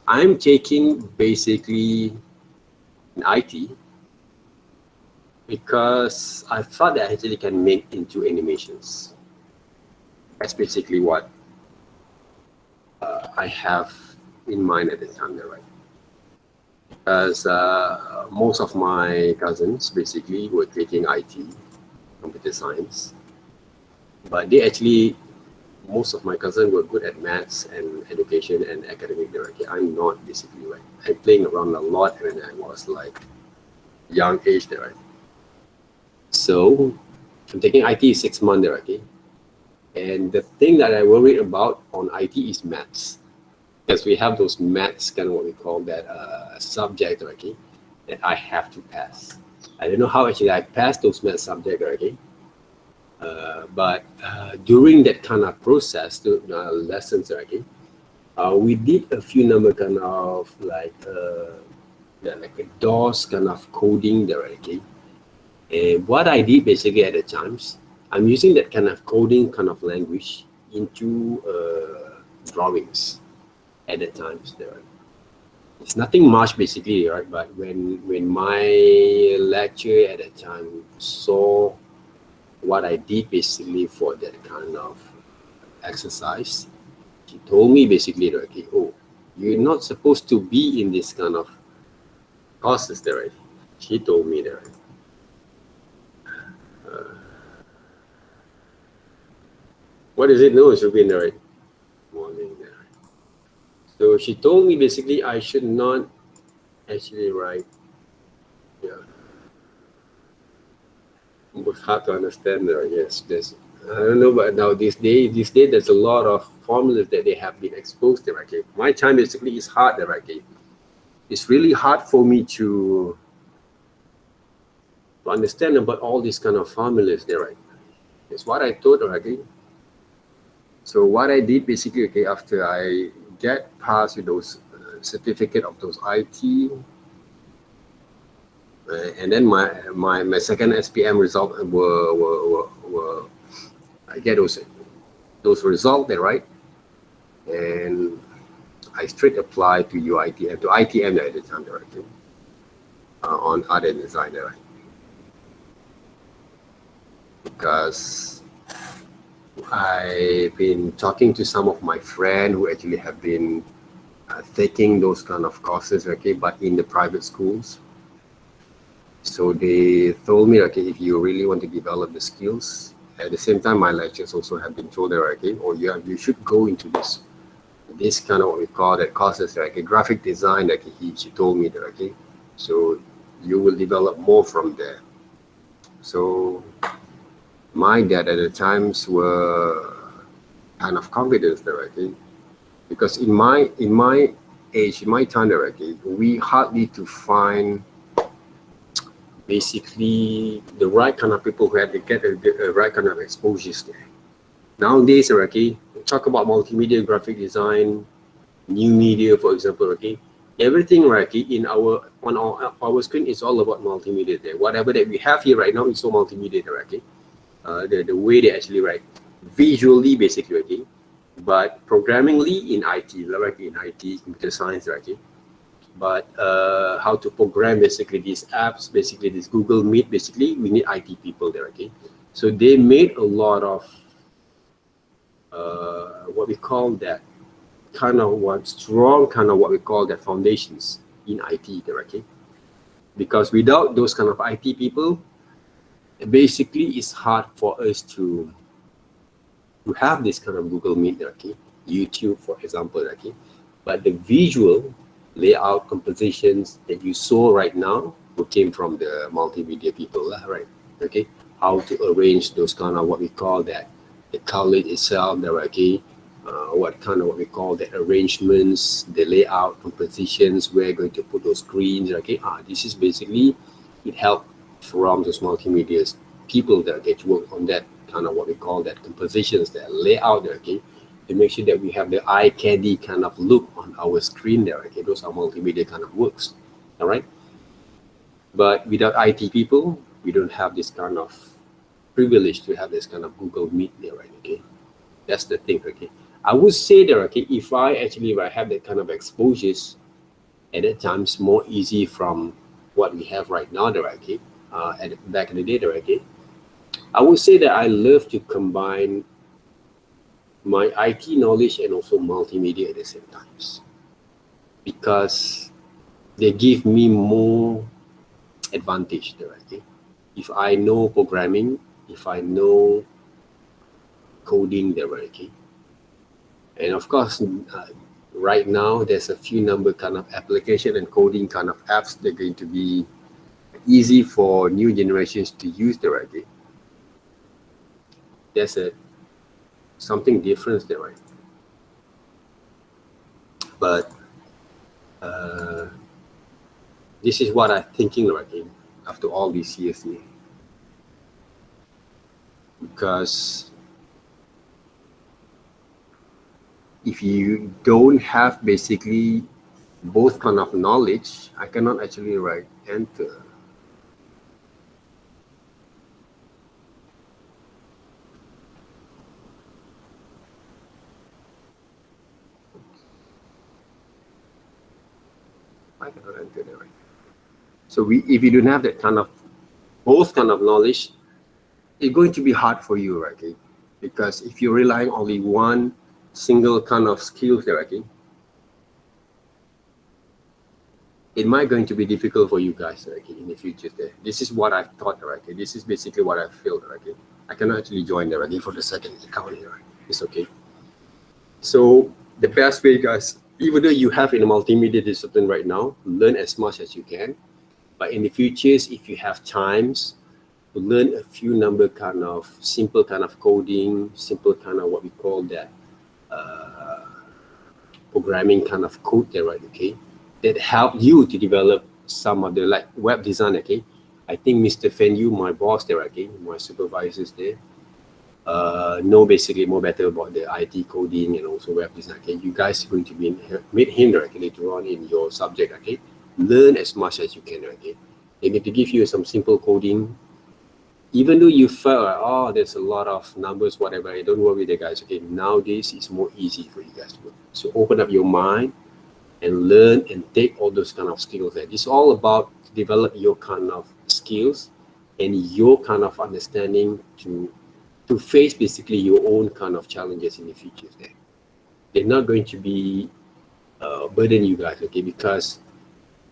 I'm taking basically an IT because I thought that I actually can make into animations. That's basically what I have in mind at the time. Right? Because most of my cousins basically were taking IT, computer science, but they actually, most of my cousins were good at maths and education and academic directly. I'm not basically, right? I'm playing around a lot when I was like young age there, right? So I'm taking IT 6 months there, okay? And the thing that I worry about on IT is maths. Because we have those maths, kind of what we call that subject, okay, that I have to pass. I don't know how actually I passed those math subjects, okay. But during that kind of process, the lessons, okay, we did a few number kind of like like a DOS kind of coding there, okay. And what I did basically at the times, I'm using that kind of coding kind of language into drawings at the times there. It's nothing much basically, right? But when my lecturer at the time saw what I did basically for that kind of exercise, she told me basically, okay, oh, you're not supposed to be in this kind of courses there, right? She told me that. What is it? No, it should be in the right morning there. So she told me basically I should not actually write. Yeah, it was hard to understand there. Yes, there's. I don't know, but now these days, there's a lot of formulas that they have been exposed to. Okay, my time basically is hard there. Okay, it's really hard for me to understand about all these kind of formulas there. Right, it's what I thought already. So what I did basically, okay, after I get past with those certificate of those IT, and then my second SPM result were I get those results there, right? And I straight applied to UITM, to ITM at the time, directly, on art and design, right? Because I've been talking to some of my friends who actually have been taking those kind of courses, okay, but in the private schools. So they told me, okay, if you really want to develop the skills, at the same time, my lectures also have been told, okay, or you should go into this kind of what we call that courses, okay, graphic design, like she told me that, okay, so you will develop more from there. So my dad at the times were kind of confident there, okay, because in my age, in my time, okay, we hardly to find basically the right kind of people who had to get the right kind of exposures there. Nowadays, okay, talk about multimedia, graphic design, new media, for example, okay, everything, right, in on our screen is all about multimedia there. Whatever that we have here right now is all multimedia there, okay. The way they actually write visually, basically, okay, but programmingly in IT, like in IT, computer science, okay. But how to program basically these apps, basically this Google Meet, basically we need IT people there, okay. So they made a lot of what we call that kind of strong kind of what we call that foundations in IT there, okay. Because without those kind of IT people, basically it's hard for us to have this kind of Google Meet, okay, YouTube, for example, okay. But the visual layout compositions that you saw right now came from the multimedia people, right? Okay, how to arrange those kind of what we call that, the color itself, okay, what kind of what we call that arrangements, the layout compositions, where going to put those screens, okay. This is basically it helped from those multimedia people that get to work on that kind of what we call that compositions, that layout there, okay, to make sure that we have the eye candy kind of look on our screen there, okay. Those are multimedia kind of works, all right. But without IT people, we don't have this kind of privilege to have this kind of Google Meet there, right, okay. That's the thing, okay. I would say that, okay, if I actually have that kind of exposures at that time, it's more easy from what we have right now there, okay, back in the day there, okay. I would say that I love to combine my IT knowledge and also multimedia at the same times, because they give me more advantage there, okay. If I know programming, if I know coding there, okay, and of course right now there's a few number kind of application and coding kind of apps that are going to be easy for new generations to use there, okay. There's something different there, right? But this is what I'm thinking, right, after all these years here. Because if you don't have basically both kind of knowledge, I cannot actually enter. I cannot enter there, right? So if you don't have that kind of both kind of knowledge, it's going to be hard for you, right? Okay? Because if you're relying only one single kind of skill there, okay, it might going to be difficult for you guys, okay, in the future there. This is what I've thought, okay. This is basically what I feel, okay. I cannot actually join there, okay, for the second account here. It's okay. So the best way, guys, even though you have in a multimedia discipline right now, learn as much as you can. But in the futures, if you have times to learn a few number kind of simple kind of coding, simple kind of what we call that programming kind of code there, right, okay, that help you to develop some of the like web design, okay. I think Mr. Fenyu, my boss there, okay, my supervisors there, know basically more better about the IT coding and also web design, okay. You guys are going to meet him directly later on in your subject, okay. Learn as much as you can, okay. They're going to give you some simple coding. Even though you felt like, oh, there's a lot of numbers, whatever, don't worry there, guys, okay. Nowadays, it's more easy for you guys to work. So open up your mind, and learn and take all those kind of skills there. It's all about develop your kind of skills and your kind of understanding to face basically your own kind of challenges in the future there. They're not going to be burden you guys, okay? Because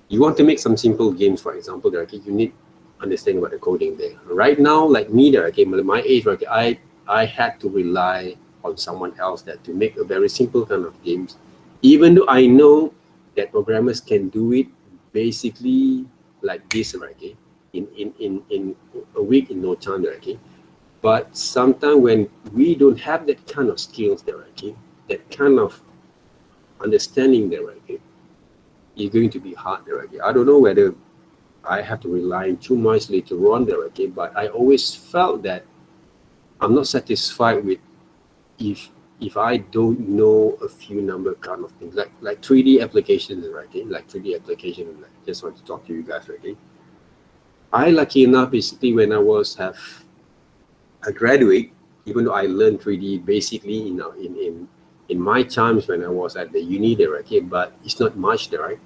you want to make some simple games, for example, okay, you need understanding about the coding there. Right now, like me there, okay, my age, okay, I had to rely on someone else that to make a very simple kind of games, even though I know that programmers can do it basically like this, right, okay, in a week, in no time, okay. But sometimes when we don't have that kind of skills there, okay, that kind of understanding there, okay, it's going to be hard there, okay. I don't know whether I have to rely too much later on there, okay, but I always felt that I'm not satisfied with if I don't know a few number kind of things like 3D applications, right? Okay? Like 3D application. I just want to talk to you guys, right? Okay? I lucky enough basically when I was have a graduate, even though I learned 3D basically, you know, in my times when I was at the uni there, okay, but it's not much there, right?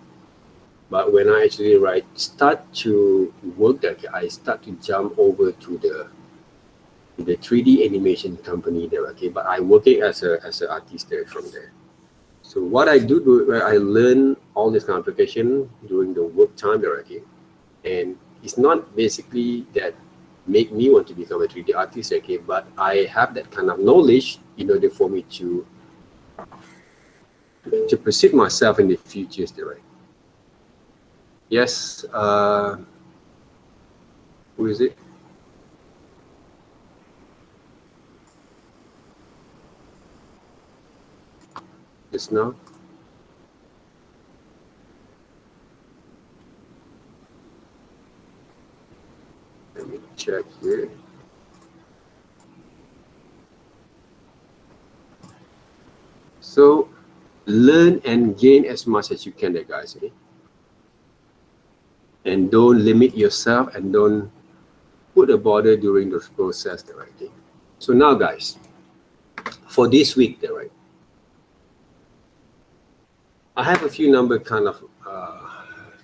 But when I actually start to work there, I start to jump over to the 3D animation company there, okay. But I working as an artist there from there. So what I do where I learn all this kind of application during the work time there, okay. And it's not basically that make me want to become a 3D artist, okay. But I have that kind of knowledge in order for me to pursue myself in the futures there, right? Yes. Who is it? Just now. Let me check here. So learn and gain as much as you can there, guys, okay? And don't limit yourself and don't put a border during this process there, right? Okay? So now guys, for this week there, right, I have a few number kind of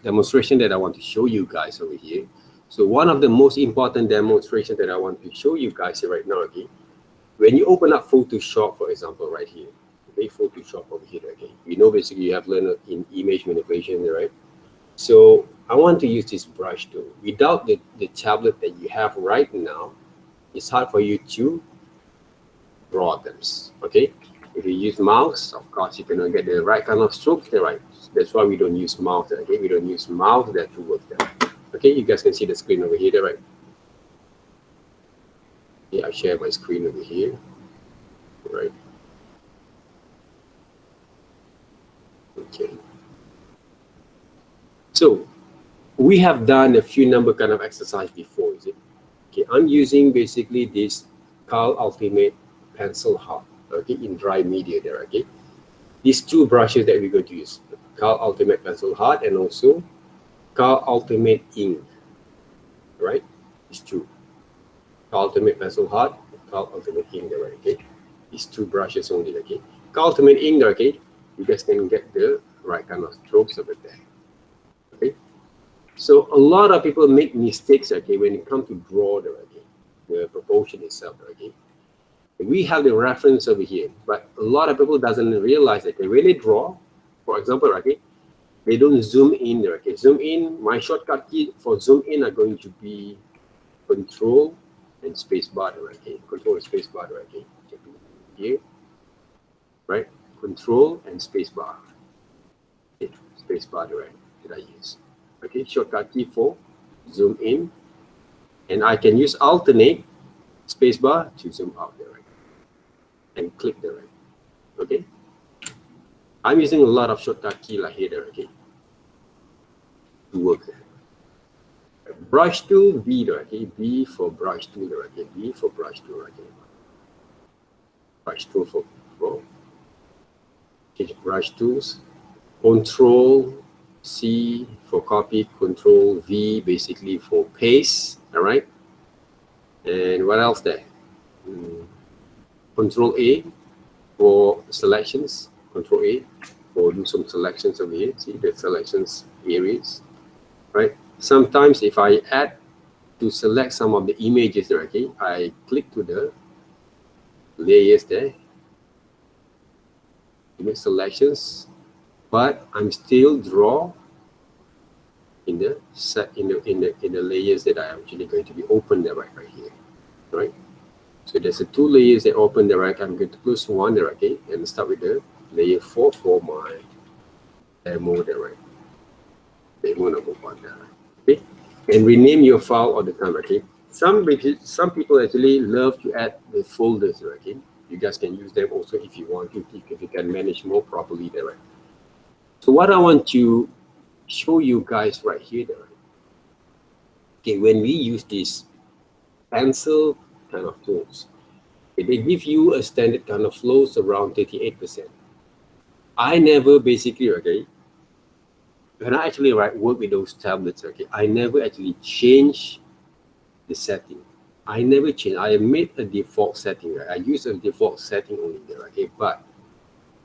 demonstration that I want to show you guys over here. So one of the most important demonstration that I want to show you guys right now, okay, when you open up Photoshop, for example, right here, okay, Photoshop over here, okay, you know basically you have learned in image manipulation, right? So I want to use this brush tool. Without the tablet that you have right now, it's hard for you to draw them, okay? If you use mouse, of course, you cannot get the right kind of strokes there, right? That's why we don't use mouse, okay? We don't use mouse there to work there. Okay, you guys can see the screen over here, right? Yeah, I share my screen over here, right? Okay. So we have done a few number kind of exercise before, is it? Okay, I'm using basically this Carl Ultimate Pencil Hub, okay, in dry media there, okay? These two brushes that we're going to use, Carl Ultimate Pencil Hard and also Carl Ultimate Ink, right? These two, Carl Ultimate Pencil Hard, Carl Ultimate Ink there, okay? These two brushes only, okay? Carl Ultimate Ink there, okay? You guys can get the right kind of strokes over there, okay? So a lot of people make mistakes, okay, when it comes to draw the, okay, the proportion itself, okay. We have the reference over here, but a lot of people doesn't realize that they really draw. For example, okay, they don't zoom in there. Okay, zoom in. My shortcut key for zoom in are going to be Control and space bar. Okay, Control and space bar. Okay, here, right? Control and space bar. Okay, space bar. Right? Did I use? Okay, shortcut key for zoom in, and I can use alternate space bar to zoom out there. Right? And click the right. Okay, I'm using a lot of shortcut key like here, okay, to work there. Brush tool B, okay, B for brush tool, okay, B for brush tool, okay. Brush tool for okay, brush tools. Control C for copy, Control V basically for paste, all right. And what else there? Control A for selections, Control A or do some selections over here. See the selections areas, right? Sometimes if I add to select some of the images there, okay, I click to the layers there to make selections, but I'm still draw in the set in the layers that I am actually going to be open there right here, right? So there's a 2 layers that open there, right? I'm going to close one there, okay, and start with the layer 4 for my demo there, right? Demo number 1 there, okay? And rename your file all the time, okay? Some people actually love to add the folders, okay? You guys can use them also if you want to, if you can manage more properly there, right? So what I want to show you guys right here, there, right? Okay, when we use this pencil kind of tools, they give you a standard kind of flows around 38%. I never basically, okay, when I actually work with those tablets, okay, I never actually change the setting. I never change. I made a default setting, right? I use a default setting only there, okay? But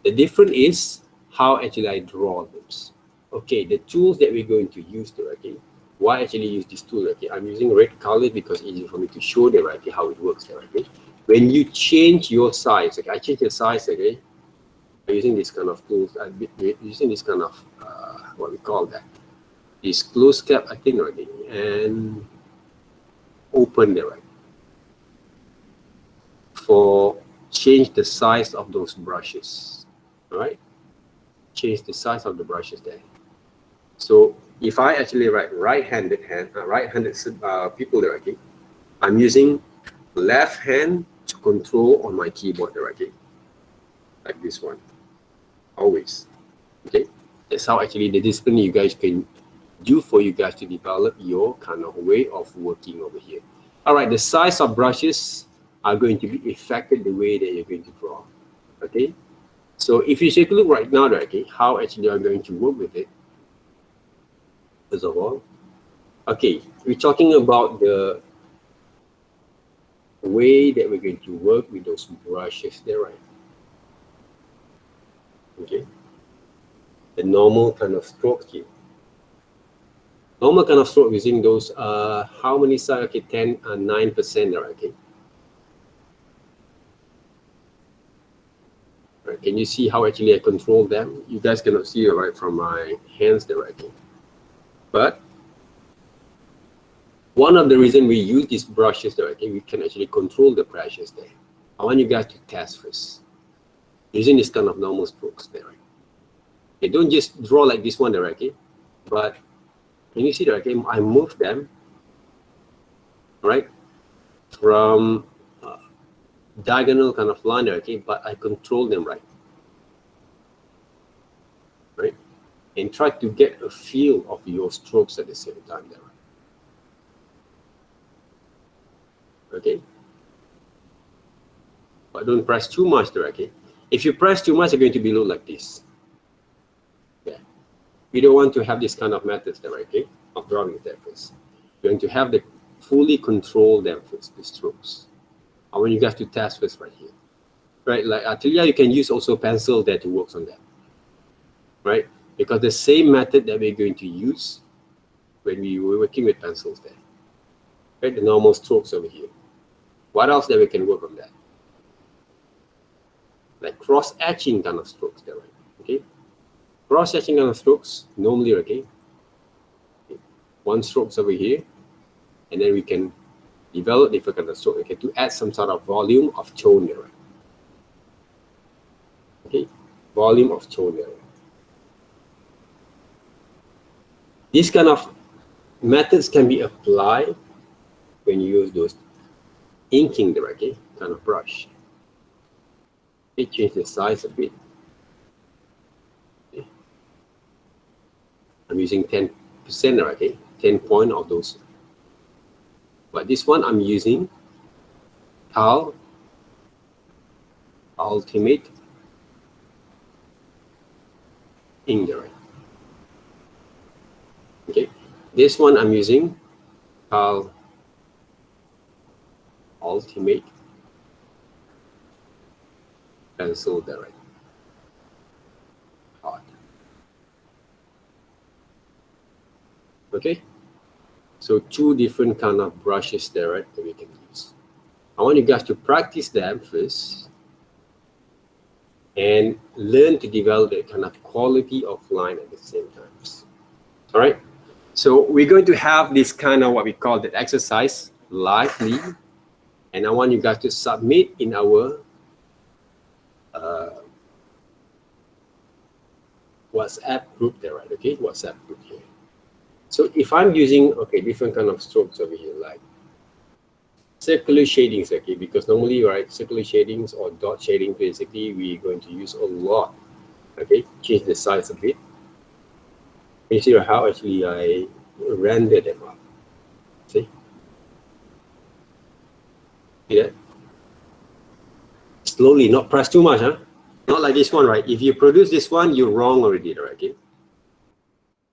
the difference is how actually I draw those. Okay, the tools that we're going to use there, okay? Why actually use this tool, okay? I'm using red color because it's easy for me to show them, okay, how it works there, okay? When you change your size, okay, I change the size, okay? Using this kind of tools, using this kind of, what we call that? This close cap, I think, already, and open there, right? For change the size of those brushes, all right? Change the size of the brushes there. So if I actually write right-handed people there, okay, I'm using left hand to control on my keyboard there, okay, like this one, always, okay. That's how actually the discipline you guys can do for you guys to develop your kind of way of working over here. All right, the size of brushes are going to be affected the way that you're going to draw, okay. So if you take a look right now, okay, how actually I'm going to work with it. First of all, okay, we're talking about the way that we're going to work with those brushes there, right? Okay, the normal kind of stroke here. Normal kind of stroke using those, how many size? Okay, 10 and 9% there, okay. Right, can you see how actually I control them? You guys cannot see it right from my hands there, okay. But one of the reasons we use these brushes there, okay, we can actually control the brushes there. I want you guys to test first using this kind of normal strokes there. Okay, don't just draw like this one there, okay, but can you see that, okay, I move them, right, from diagonal kind of line there, okay, but I control them right, and try to get a feel of your strokes at the same time there, okay, but don't press too much there, okay. If you press too much, you're going to be look like this. Yeah, we don't want to have this kind of methods there, okay, of drawing there first. You're going to have the fully control them first, the strokes. I want you guys to test first right here, right? Like Atelier, you can use also pencil there to work on that, right? Because the same method that we're going to use when we were working with pencils there, right? The normal strokes over here. What else that we can work on that? Like cross-hatching kind of strokes there, right? Okay, cross-hatching kind of strokes normally, okay, one strokes over here, and then we can develop different kind of stroke, okay, to add some sort of volume of tone there, right? Okay, volume of tone there. These kind of methods can be applied when you use those inking there, okay, kind of brush. Okay, change the size a bit. Okay. I'm using 10% there, okay, 10 point of those. But this one I'm using Cal Ultimate ink there. Okay, this one I'm using Cal Ultimate pencil there, hard. Okay, so two different kind of brushes there, right, that we can use. I want you guys to practice them first and learn to develop that kind of quality of line at the same time. All right, so we're going to have this kind of what we call the exercise lively, and I want you guys to submit in our WhatsApp group there, right? Okay, WhatsApp group here. So if I'm using, okay, different kind of strokes over here, like circular shadings, okay, because normally, right, circular shadings or dot shading, basically, we're going to use a lot, okay, change the size a bit. You see how actually I render them up, see that? Slowly, not press too much, huh? Not like this one, right? If you produce this one, you're wrong already, right? Okay?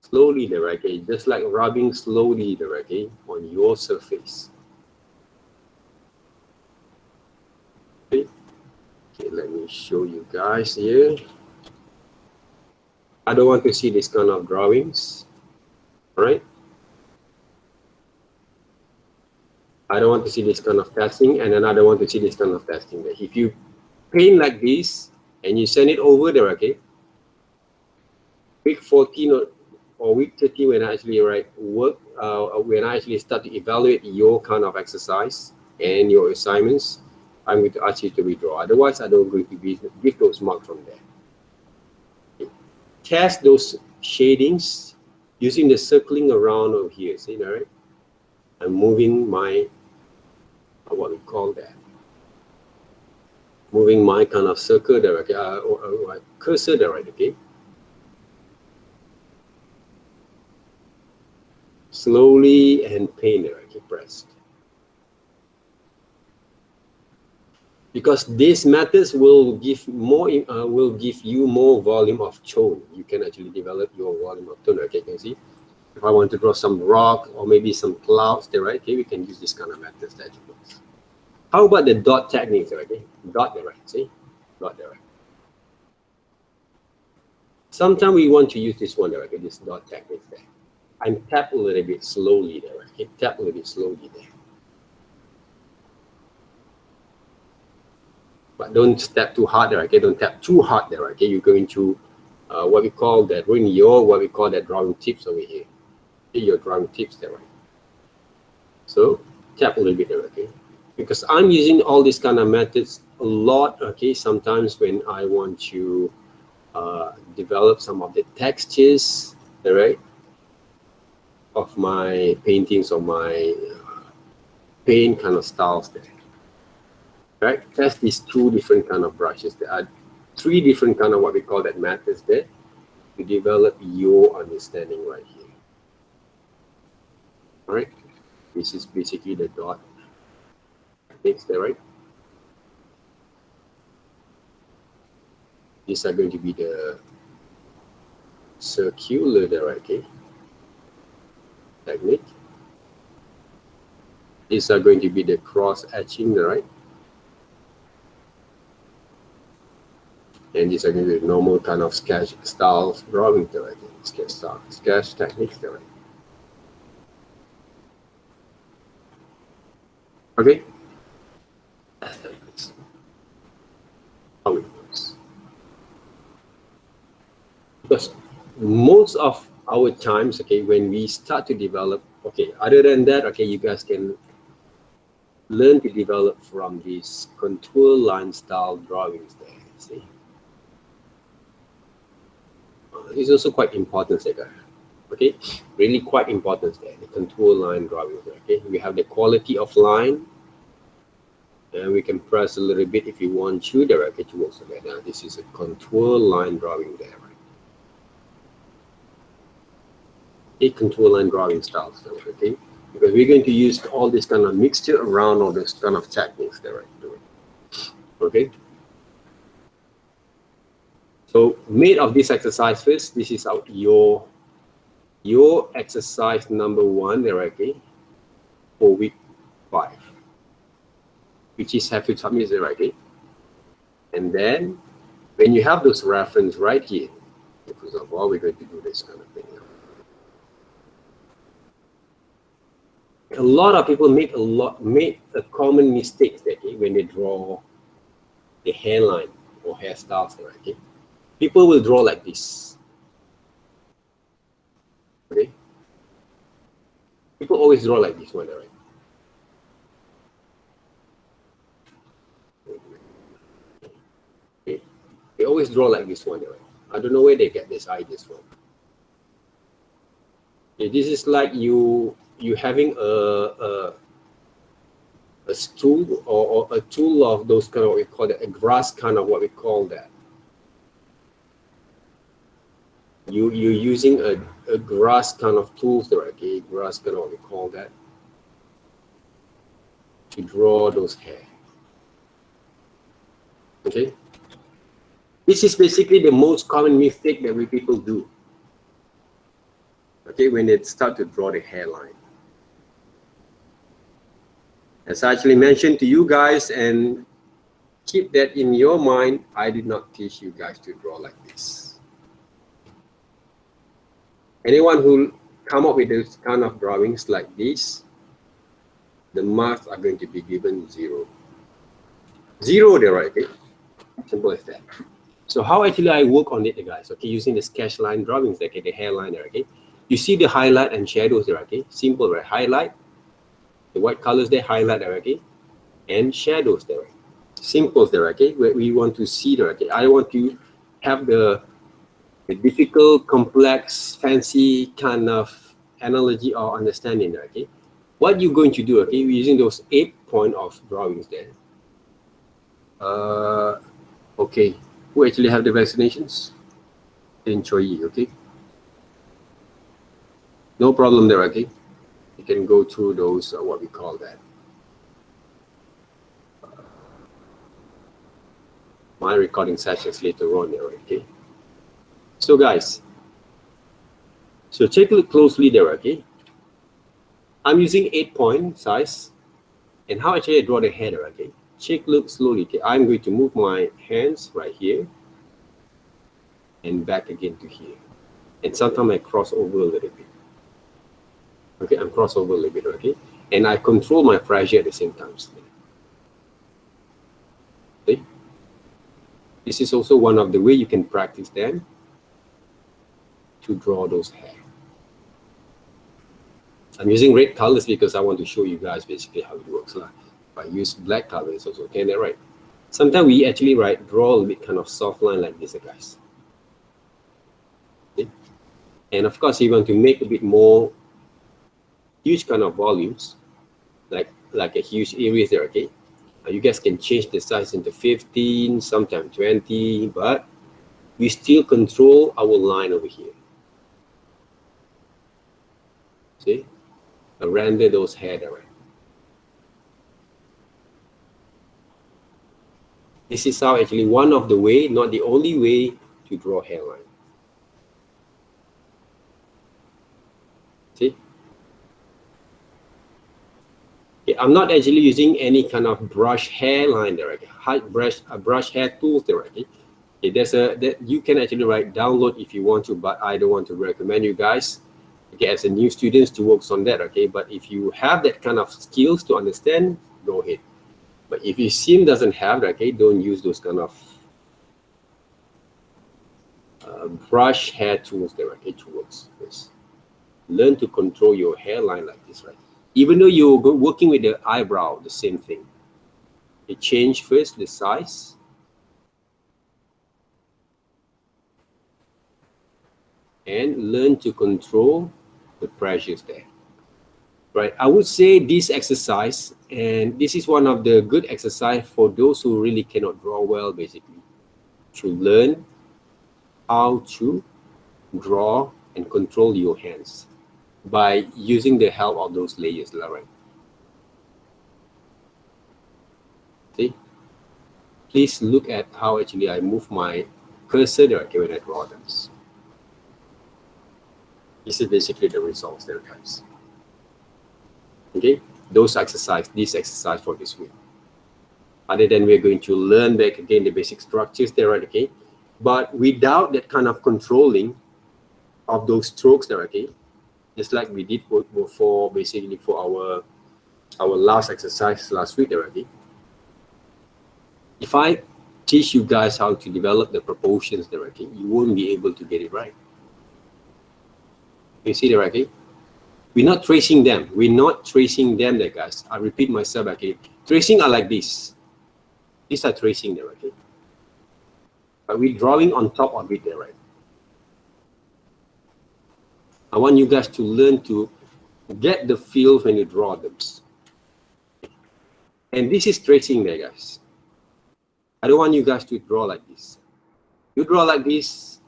Slowly there, okay? Just like rubbing slowly there, okay? On your surface. Okay, let me show you guys here. I don't want to see this kind of drawings, all right? I don't want to see this kind of testing, and then I don't want to see this kind of testing. If you paint like this and you send it over there, okay? Week 14 or week 30, when I actually when I actually start to evaluate your kind of exercise and your assignments, I'm going to ask you to withdraw. Otherwise, I don't going to give those marks from there. Okay. Test those shadings using the circling around over here. See that, right? I'm moving my, what we call that, moving my kind of circle there, okay, or cursor there, right? Okay. Slowly and paint there, okay, pressed. Because these methods will give you more volume of tone. You can actually develop your volume of tone. Okay, you can see. If I want to draw some rock or maybe some clouds there, right? Okay, we can use this kind of methods that you use. How about the dot techniques? Okay, dot there, right? See, dot there, right? Sometimes we want to use this one there, okay, this dot technique there. I'm tap a little bit slowly there, right? Okay, tap a little bit slowly there. But don't tap too hard there, okay? Don't tap too hard there, okay? You're going to what we call that, ruin your, what we call that drawing tips over here. Okay, your drawing tips there, right? So tap a little bit there, okay? Because I'm using all these kind of methods a lot, okay? Sometimes when I want to develop some of the textures, all right, of my paintings or my paint kind of styles there. Right, test these two different kind of brushes. There are three different kind of what we call that methods there to develop your understanding right here. All right, this is basically the dot techniques there, right? These are going to be the circular there, right? Okay, technique. These are going to be the cross etching there, right? And these are going to be the normal kind of sketch styles drawing there, right? Sketch style, sketch techniques there, right? Okay. How it works. Because most of our times, okay, when we start to develop, okay, other than that, okay, you guys can learn to develop from these contour line style drawings there, see. It's also quite important there, okay, really quite important there, the contour line drawings there, okay. We have the quality of line, and we can press a little bit if you want to there, okay, towards that. Now this is a contour line drawing there, right? A contour line drawing styles there, okay, because we're going to use all this kind of mixture around all this kind of techniques there, right? Okay. So made of this exercise first, this is your exercise number 1 there, okay, for week 5, which is have to submit there, okay. And then when you have those reference right here, for example, we're going to do this kind of thing. a lot of people make a common mistake, okay, when they draw the hairline or hairstyles, okay. People will draw like this. Okay. People always draw like this one, right? Okay. They always draw like this one, right? I don't know where they get this ideas from. Okay, this is like you having a stool or a tool of those kind of what we call it, a grass kind of what we call that. You're using a grass kind of tools there, okay? Grass kind of what we call that, to draw those hair. Okay? This is basically the most common mistake that we people do. Okay, when they start to draw the hairline. As I actually mentioned to you guys, and keep that in your mind, I did not teach you guys to draw like this. Anyone who come up with this kind of drawings like this, the marks are going to be given 0. 0 there, right? Okay? Simple as that. So how actually I work on it, guys? Okay, using the sketch line drawings, okay, the hairline there, okay? You see the highlight and shadows there, okay? Simple, right? Highlight, the white colors there, highlight there, okay? And shadows there. Simple there, okay? Where we want to see there, okay? I want to have the difficult, complex, fancy kind of analogy or understanding there, okay? What you're going to do, okay? We're using those 8 point of drawings there. Okay, who actually have the vaccinations? Enjoy, okay? No problem there, okay? You can go through those, what we call that. My recording sessions later on there, okay? So guys, so take a look closely there, okay? I'm using 8 point size. And how actually I draw the header, okay? Take a look slowly, okay? I'm going to move my hands right here and back again to here. And sometimes I cross over a little bit. Okay, I'm cross over a little bit, okay? And I control my pressure at the same time. Okay? This is also one of the way you can practice then to draw those hair. I'm using red colors because I want to show you guys basically how it works. If I use black colors also, okay, that's right. Sometimes we actually draw a little bit kind of soft line like this, guys. Okay? And of course, you want to make a bit more huge kind of volumes, like a huge area there, okay? You guys can change the size into 15, sometimes 20, but we still control our line over here. See? I render those hair there. This is how actually one of the way, not the only way, to draw hairline. See? Okay, I'm not actually using any kind of brush hairline there. Brush hair tools there. Okay, there's that you can actually download if you want to, but I don't want to recommend you guys, okay, as a new students to work on that. Okay, but if you have that kind of skills to understand, go ahead. But if your sim doesn't have that, okay, don't use those kind of brush hair tools there, okay, to work. Yes. Learn to control your hairline like this, right? Even though you're working with the eyebrow, the same thing. You change first the size. And learn to control the pressures there. Right, I would say this exercise, and this is one of the good exercise for those who really cannot draw well, basically, to learn how to draw and control your hands by using the help of those layers, right? See? Please look at how actually I move my cursor there, okay, when I draw them. This is basically the results there, guys. Okay, those exercise, this exercise for this week. Other than we're going to learn back again the basic structures there, right? Okay, but without that kind of controlling of those strokes there, okay, Just like we did for basically for our last exercise last week already. If I teach you guys how to develop the proportions directly, you won't be able to get it right. You see that, okay? We're not tracing them. We're not tracing them there, guys. I repeat myself, okay? Tracing are like this. These are tracing there, okay? But we're drawing on top of it there, right? I want you guys to learn to get the feel when you draw them. And this is tracing there, guys. I don't want you guys to draw like this. You draw like this,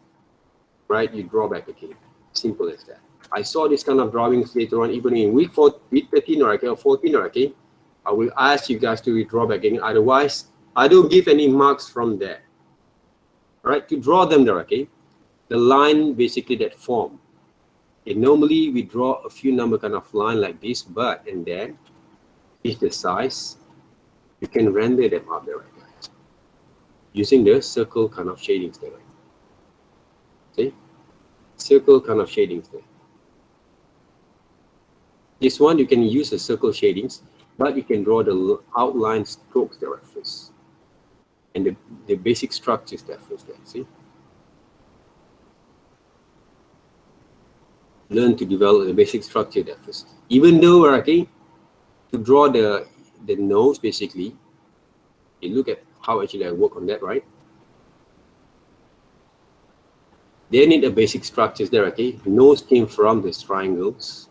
right? You draw back again. Simple as that. I saw this kind of drawings later on, even in week 13 or, okay, or 14 or, okay. I will ask you guys to draw back again. Otherwise, I don't give any marks from there. All right, to draw them there, okay. The line basically that form. And normally we draw a few number kind of line like this, but and then is the size. You can render them up there, right, guys, using the circle kind of shadings there. Right? See, circle kind of shadings there. This one you can use the circle shadings, but you can draw the outline strokes there first, and the basic structures there first. There, see. Learn to develop the basic structure there first. Even though, okay, to draw the nose, basically, you look at how actually I work on that, right? They need the basic structures there, okay? Nose came from these triangles.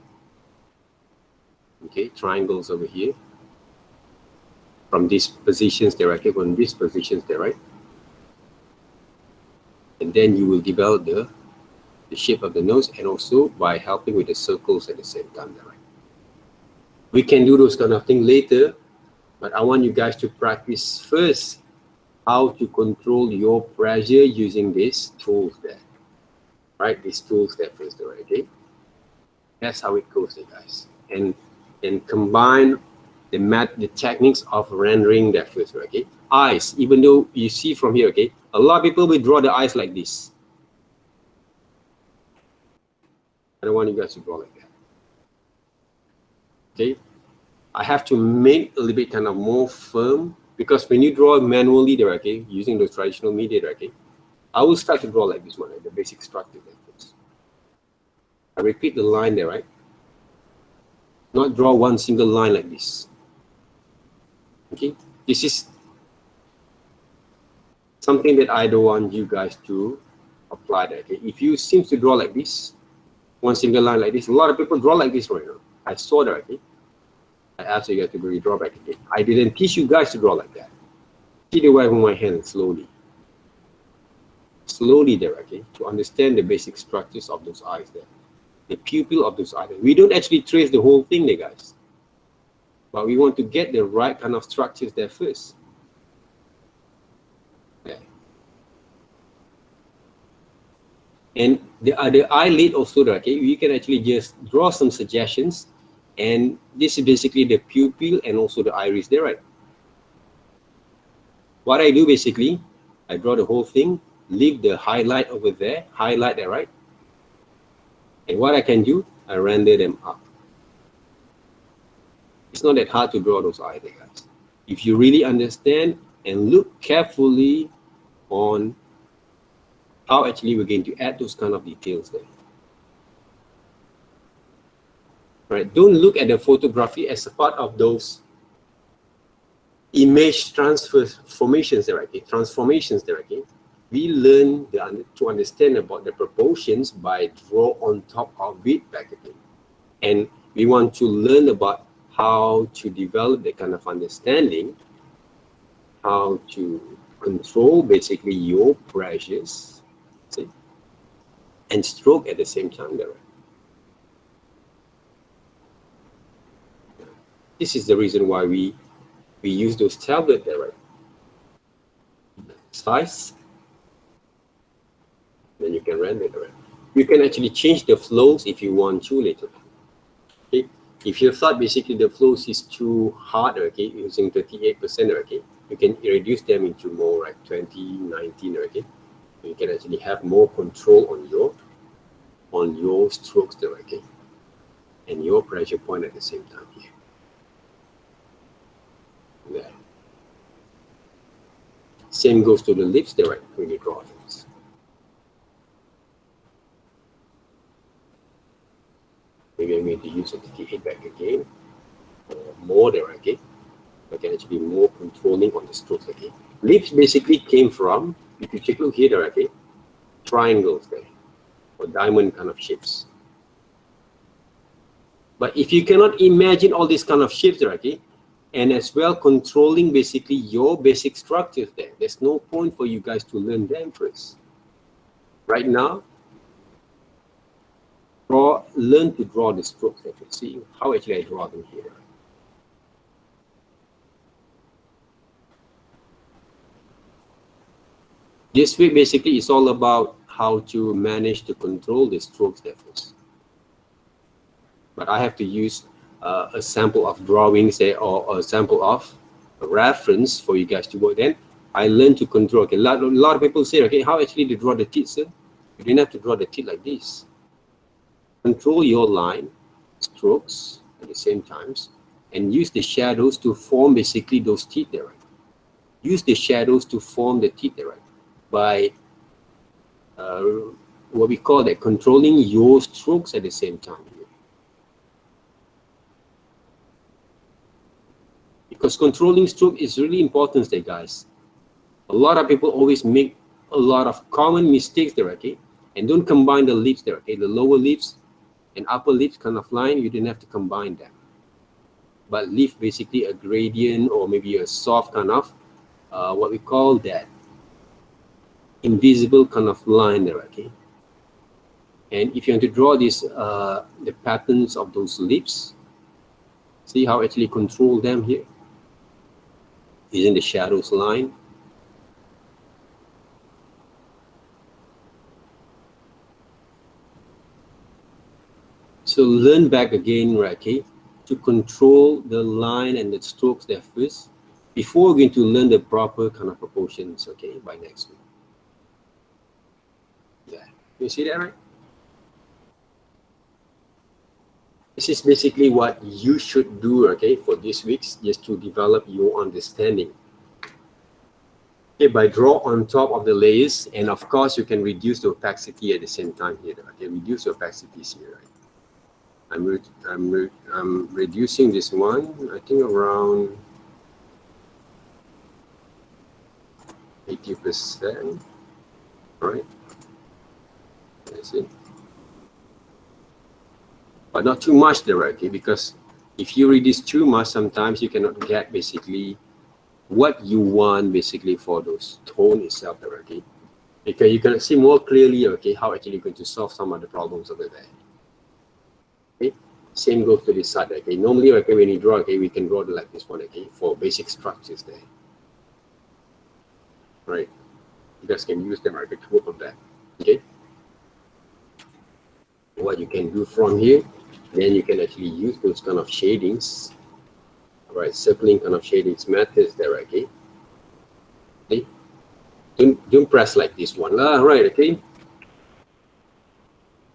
Okay, triangles over here. From these positions there, okay? From these positions there, right? And then you will develop the shape of the nose, and also by helping with the circles at the same time there, right? We can do those kind of things later, but I want you guys to practice first how to control your pressure using these tools there, right? These tools there first, right? Okay, that's how it goes there, guys. And combine the techniques of rendering that first, right? Okay, eyes. Even though you see from here, okay, a lot of people will draw the eyes like this. I don't want you guys to draw like that. Okay, I have to make a little bit kind of more firm, because when you draw manually there, okay, using those traditional media there, okay, I will start to draw like this one, like the basic structure there first. I repeat the line there, right? Not draw one single line like this. Okay, this is something that I don't want you guys to apply there. Okay, if you seem to draw like this, one single line like this, a lot of people draw like this right now. I saw that, okay. I asked you guys to draw back again. I didn't teach you guys to draw like that. See the way with my hand slowly. Slowly there, okay, to understand the basic structures of those eyes there. The pupil of those eyes. We don't actually trace the whole thing there, guys. But we want to get the right kind of structures there first. Okay. And the eyelid also, okay, you can actually just draw some suggestions. And this is basically the pupil and also the iris there, right? What I do basically, I draw the whole thing, leave the highlight over there, highlight there, right? And what I can do, I render them up. It's not that hard to draw those eyes there, guys. If you really understand and look carefully on how actually we're going to add those kind of details there. Right? Don't look at the photography as a part of those image transformations there, okay? Transformations there, okay? We learn to understand about the proportions by draw on top of it back again. And we want to learn about how to develop that kind of understanding, how to control basically your pressures, see, and stroke at the same time there. This is the reason why we use those tablets there, right? Size, then you can render it, right? You can actually change the flows if you want to later. Okay, if you thought basically the flows is too hard, okay, using 38%, okay, you can reduce them into more like 20, 19, okay. You can actually have more control on your strokes there, okay. and your pressure point at the same time here. There. Same goes to the lips there, right, when you draw things. Maybe I'm going to use a TT8 back again, more there, okay? I can actually be more controlling on the strokes, okay? Lips basically came from, if you take a look here, there, okay, triangles there, or diamond kind of shapes. But if you cannot imagine all these kind of shapes there, okay, and as well controlling basically your basic structures there, there's no point for you guys to learn them first. Right now, learn to draw the strokes that you see, how actually I draw them here. This week basically is all about how to manage to control the strokes there first. But I have to use a sample of drawings there, or a sample of a reference for you guys to work. Then I learn to control. Okay, a lot of people say, okay, how actually to draw the teeth, sir? You don't have to draw the teeth like this. Control your line, strokes at the same times, and use the shadows to form basically those teeth there, right? Use the shadows to form the teeth there, right? By what we call that, controlling your strokes at the same time. Because controlling stroke is really important there, guys. A lot of people always make a lot of common mistakes there, okay? And don't combine the lips there, okay? The lower lips and upper lips kind of line, you didn't have to combine them. But leave basically a gradient, or maybe a soft kind of, what we call that, invisible kind of line there, okay? And if you want to draw this, the patterns of those lips, see how I actually control them here? Using the shadows line. So learn back again, right, okay, to control the line and the strokes there first, before we're going to learn the proper kind of proportions, okay, by next week. Yeah, you see that, right? This is basically what you should do, okay, for this week, just to develop your understanding. Okay, by draw on top of the layers, and of course you can reduce the opacity at the same time here. Okay, reduce the opacities here, right? I'm reducing this one, I think around 80%, right? That's it. But not too much there, okay? Because if you reduce too much, sometimes you cannot get basically what you want basically for those tone itself there, okay? Because you can see more clearly, okay, how actually you're going to solve some of the problems over there. Okay, same goes to this side, okay? Normally, okay, when you draw, okay, we can draw like this one, okay, for basic structures there. Right? You guys can use them, okay, to work on that, okay? What you can do from here, then you can actually use those kind of shadings, right? Circling kind of shadings methods there, okay? Okay? Don't press like this one, right? Okay.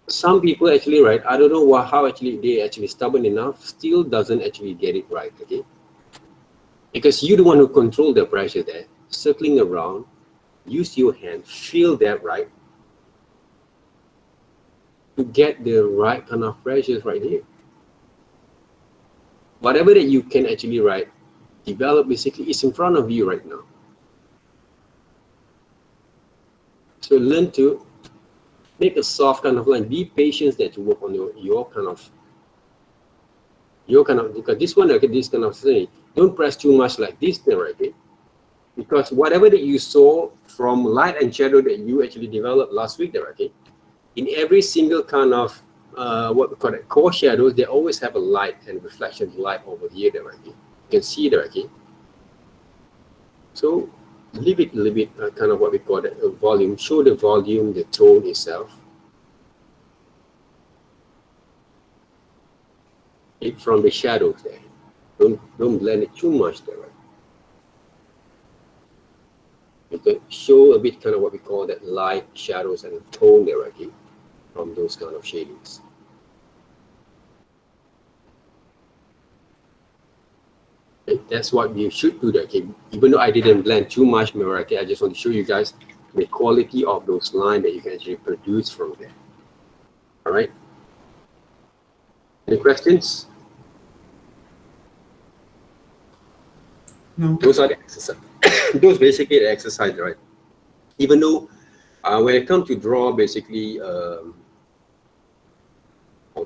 Some people actually, right, I don't know how actually they actually stubborn enough, still doesn't actually get it right, okay? Because you're the one who control the pressure there, circling around, use your hand, feel that, right, to get the right kind of pressures right here. Whatever that you can actually, right, develop basically is in front of you right now. So learn to make a soft kind of line. Be patient there to work on your kind of, because this one, okay, this kind of thing, don't press too much like this there, okay? Because whatever that you saw from light and shadow that you actually developed last week there, okay, in every single kind of what we call it, core shadows, they always have a light and reflection light over here there, okay? You can see there, okay? So leave it a little bit kind of what we call it, a volume. Show the volume, the tone itself. It from the shadows there. Don't blend it too much there, right? You can show a bit kind of what we call that light, shadows, and tone there, okay, from those kind of shadings. Okay, that's what you should do. That, okay? Even though I didn't blend too much mirror, okay, I just want to show you guys the quality of those lines that you can actually produce from there. All right. Any questions? No. Those are the exercise. Those basically the exercise, right? Even though when it comes to draw, basically, or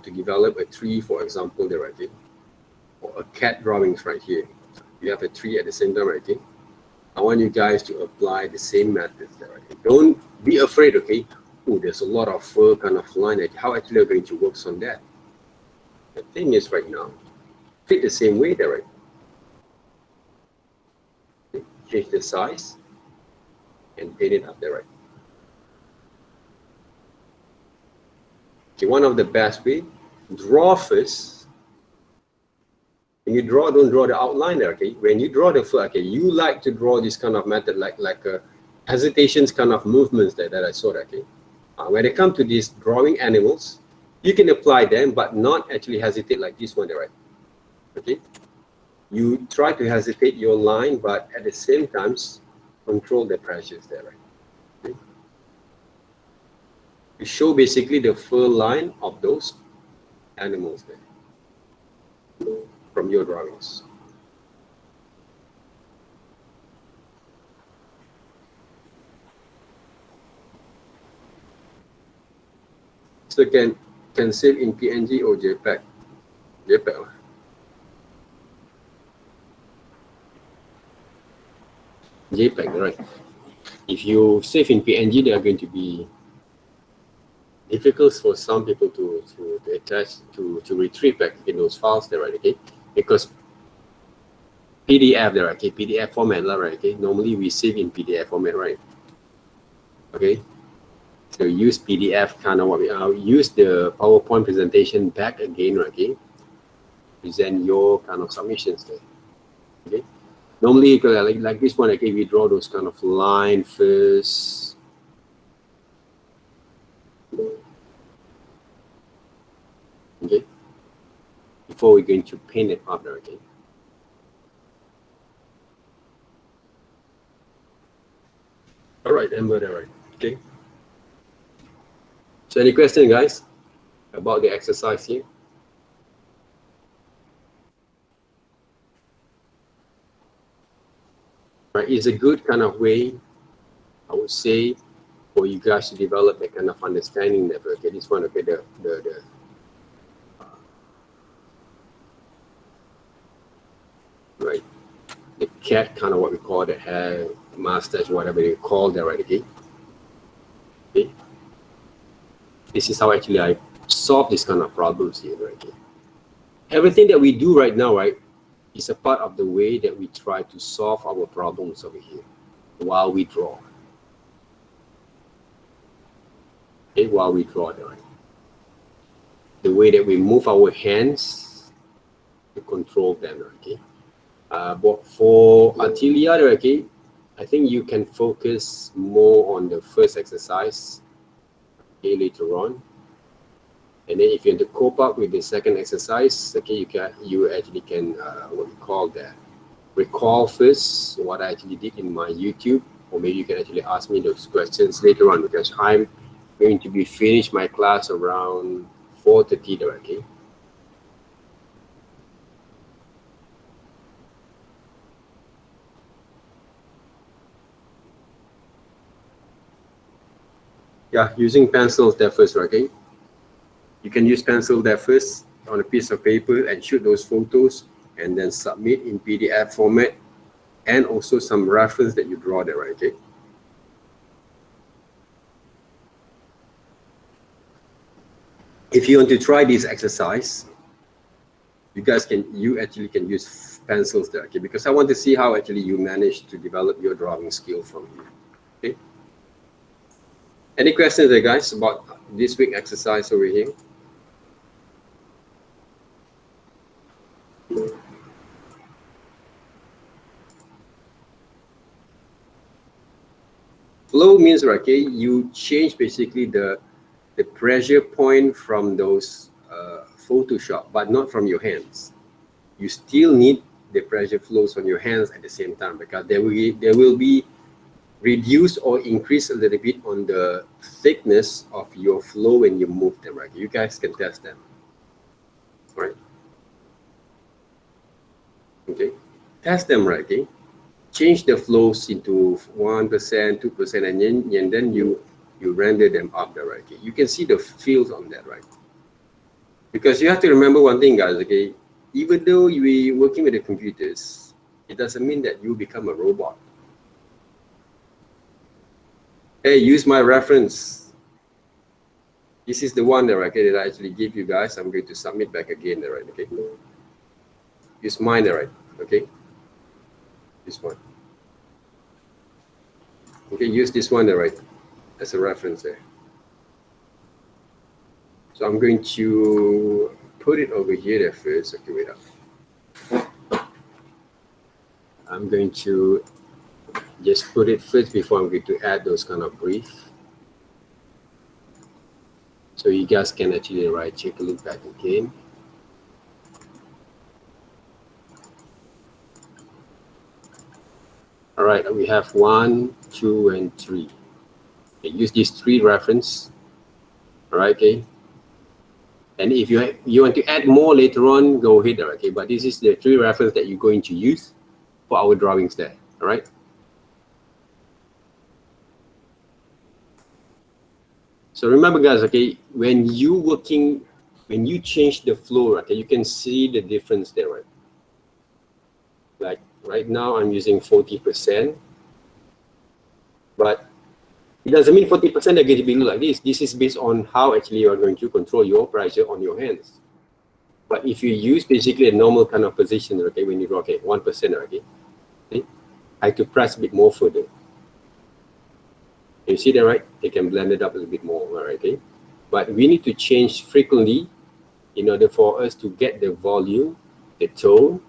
to develop a tree, for example, there, right? Okay? Or a cat drawings right here. You have a tree at the same time, right? Okay? I want you guys to apply the same methods there. Okay? Don't be afraid, okay? Oh, there's a lot of fur kind of line. How actually are going to work on that? The thing is, right now, treat the same way there, right? Okay? Change the size and paint it up there, right? Okay, one of the best way, draw first. When you draw, don't draw the outline there, okay? When you draw the fur, okay, you like to draw this kind of method, like hesitations kind of movements that I saw, okay? When it comes to these drawing animals, you can apply them, but not actually hesitate like this one, right? Okay? You try to hesitate your line, but at the same time, control the pressures there, right? Okay? You show basically the fur line of those animals there from your drawings. So can save in PNG or JPEG? JPEG. JPEG, right? If you save in PNG, they are going to be difficult for some people to attach to retrieve back in those files there, right? Okay, because PDF there, okay, PDF format, right? Okay, normally we save in PDF format, right? Okay, so use PDF kind of what we use the PowerPoint presentation back again, right? Okay, present your kind of submissions there. Okay, normally like this one, okay, we draw those kind of line first. Okay, before we're going to paint it up there, okay. All right, Amber, there, right? Okay. So any question, guys, about the exercise here? Right, it's a good kind of way, I would say, for you guys to develop a kind of understanding that, okay, this one, okay, right, the cat kind of what we call the hair mustache, whatever you call that, right? Okay. Okay. This is how actually I solve this kind of problems here, right? Okay. Everything that we do right now, right, is a part of the way that we try to solve our problems over here while we draw. Okay, while we draw, right? The way that we move our hands to control them, okay? But for Attilia, okay, I think you can focus more on the first exercise, okay, later on. And then if you want to cope up with the second exercise, okay, you actually can what we call that, recall first what I actually did in my YouTube, or maybe you can actually ask me those questions later on, because I'm going to be finished my class around 4:30 there, okay. Yeah, using pencils there first, okay. You can use pencil there first on a piece of paper and shoot those photos and then submit in PDF format, and also some reference that you draw there, right? Okay. If you want to try this exercise, you actually can use pencils there, okay? Because I want to see how actually you manage to develop your drawing skill from here. Okay. Any questions there, guys, about this week exercise over here? Flow means, okay, you change basically the pressure point from those Photoshop, but not from your hands. You still need the pressure flows on your hands at the same time, because there will be reduce or increase a little bit on the thickness of your flow when you move them, right? You guys can test them, right? Okay, test them, right? Okay, change the flows into 1%, 2%, and then you render them up there, right? Okay, you can see the fields on that, right? Because you have to remember one thing, guys. Okay, even though we're working with the computers, it doesn't mean that you become a robot. Hey, use my reference. This is the one that, okay, that I actually give you guys. I'm going to submit back again, right? Okay. Use mine, right? Okay. This one. Okay, use this one, right? As a reference there. So I'm going to put it over here there first. Okay, wait up. I'm going to just put it first before I'm going to add those kind of brief. So you guys can actually take a look back again. All right, we have 1, 2, and 3. Okay, use these 3 reference. All right, okay. And if you want to add more later on, go ahead, okay. But this is the 3 reference that you're going to use for our drawings there. All right. So remember, guys, okay, when you change the flow, okay, you can see the difference there, right? Like right now, I'm using 40%, but it doesn't mean 40% are going to be like this. This is based on how actually you are going to control your pressure on your hands. But if you use basically a normal kind of position, okay, when you draw, okay, 1%, okay, I have to press a bit more further. You see that, right? They can blend it up a little bit more, right? Okay, but we need to change frequently in order for us to get the volume, the tone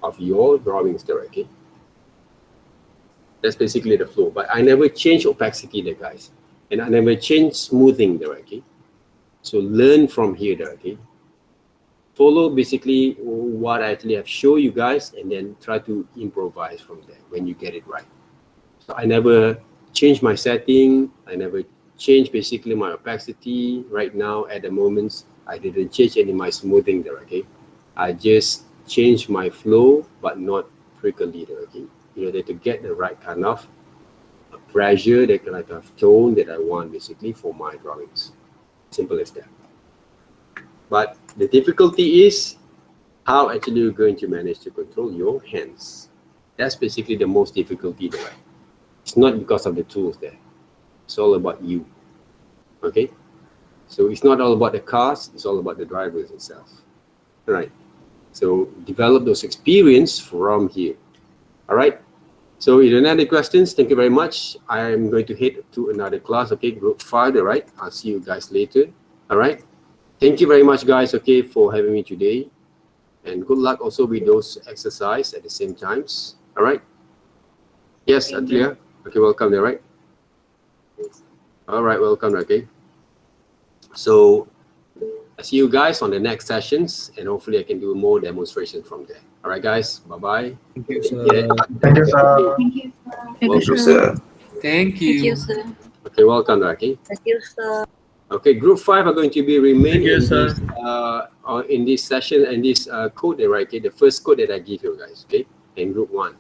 of your drawings there, okay? That's basically the flow. But I never change opacity there, guys, and I never change smoothing there, okay? So learn from here there, okay? Follow basically what I actually have shown you guys, and then try to improvise from there when you get it right. So I never change my setting. I never change basically my opacity. Right now at the moment, I didn't change any of my smoothing there, okay? I just change my flow, but not frequently there, okay? In order to get the right kind of pressure, the kind of tone that I want basically for my drawings. Simple as that. But the difficulty is how actually you're going to manage to control your hands. That's basically the most difficulty there. It's not because of the tools there. It's all about you. Okay? So it's not all about the cars, it's all about the drivers itself. All right. So develop those experience from here. All right. So if you have any questions, thank you very much. I'm going to head to another class, okay, group 5, all right? I'll see you guys later. All right. Thank you very much, guys, okay, for having me today. And good luck also with those exercise at the same times. All right. Yes, Atlia. Okay, welcome there, right? All right, welcome, okay. So I see you guys on the next sessions, and hopefully I can do more demonstration from there. All right, guys, bye-bye. Thank you, sir. Yeah. Thank you, sir. Thank you, sir. Welcome, sir. Thank Thank you, you. sir. Okay, welcome, okay. Thank you, sir. Okay, group 5 are going to be remain Thank you, in sir. this in this session and this code there, right? Okay, the first code that I give you guys, okay, in group 1,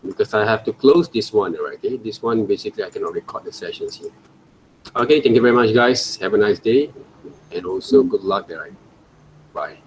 because I have to close this one, right? Okay, this one basically I cannot record the sessions here. Okay, thank you very much, guys. Have a nice day, and also good luck there. Right? Bye.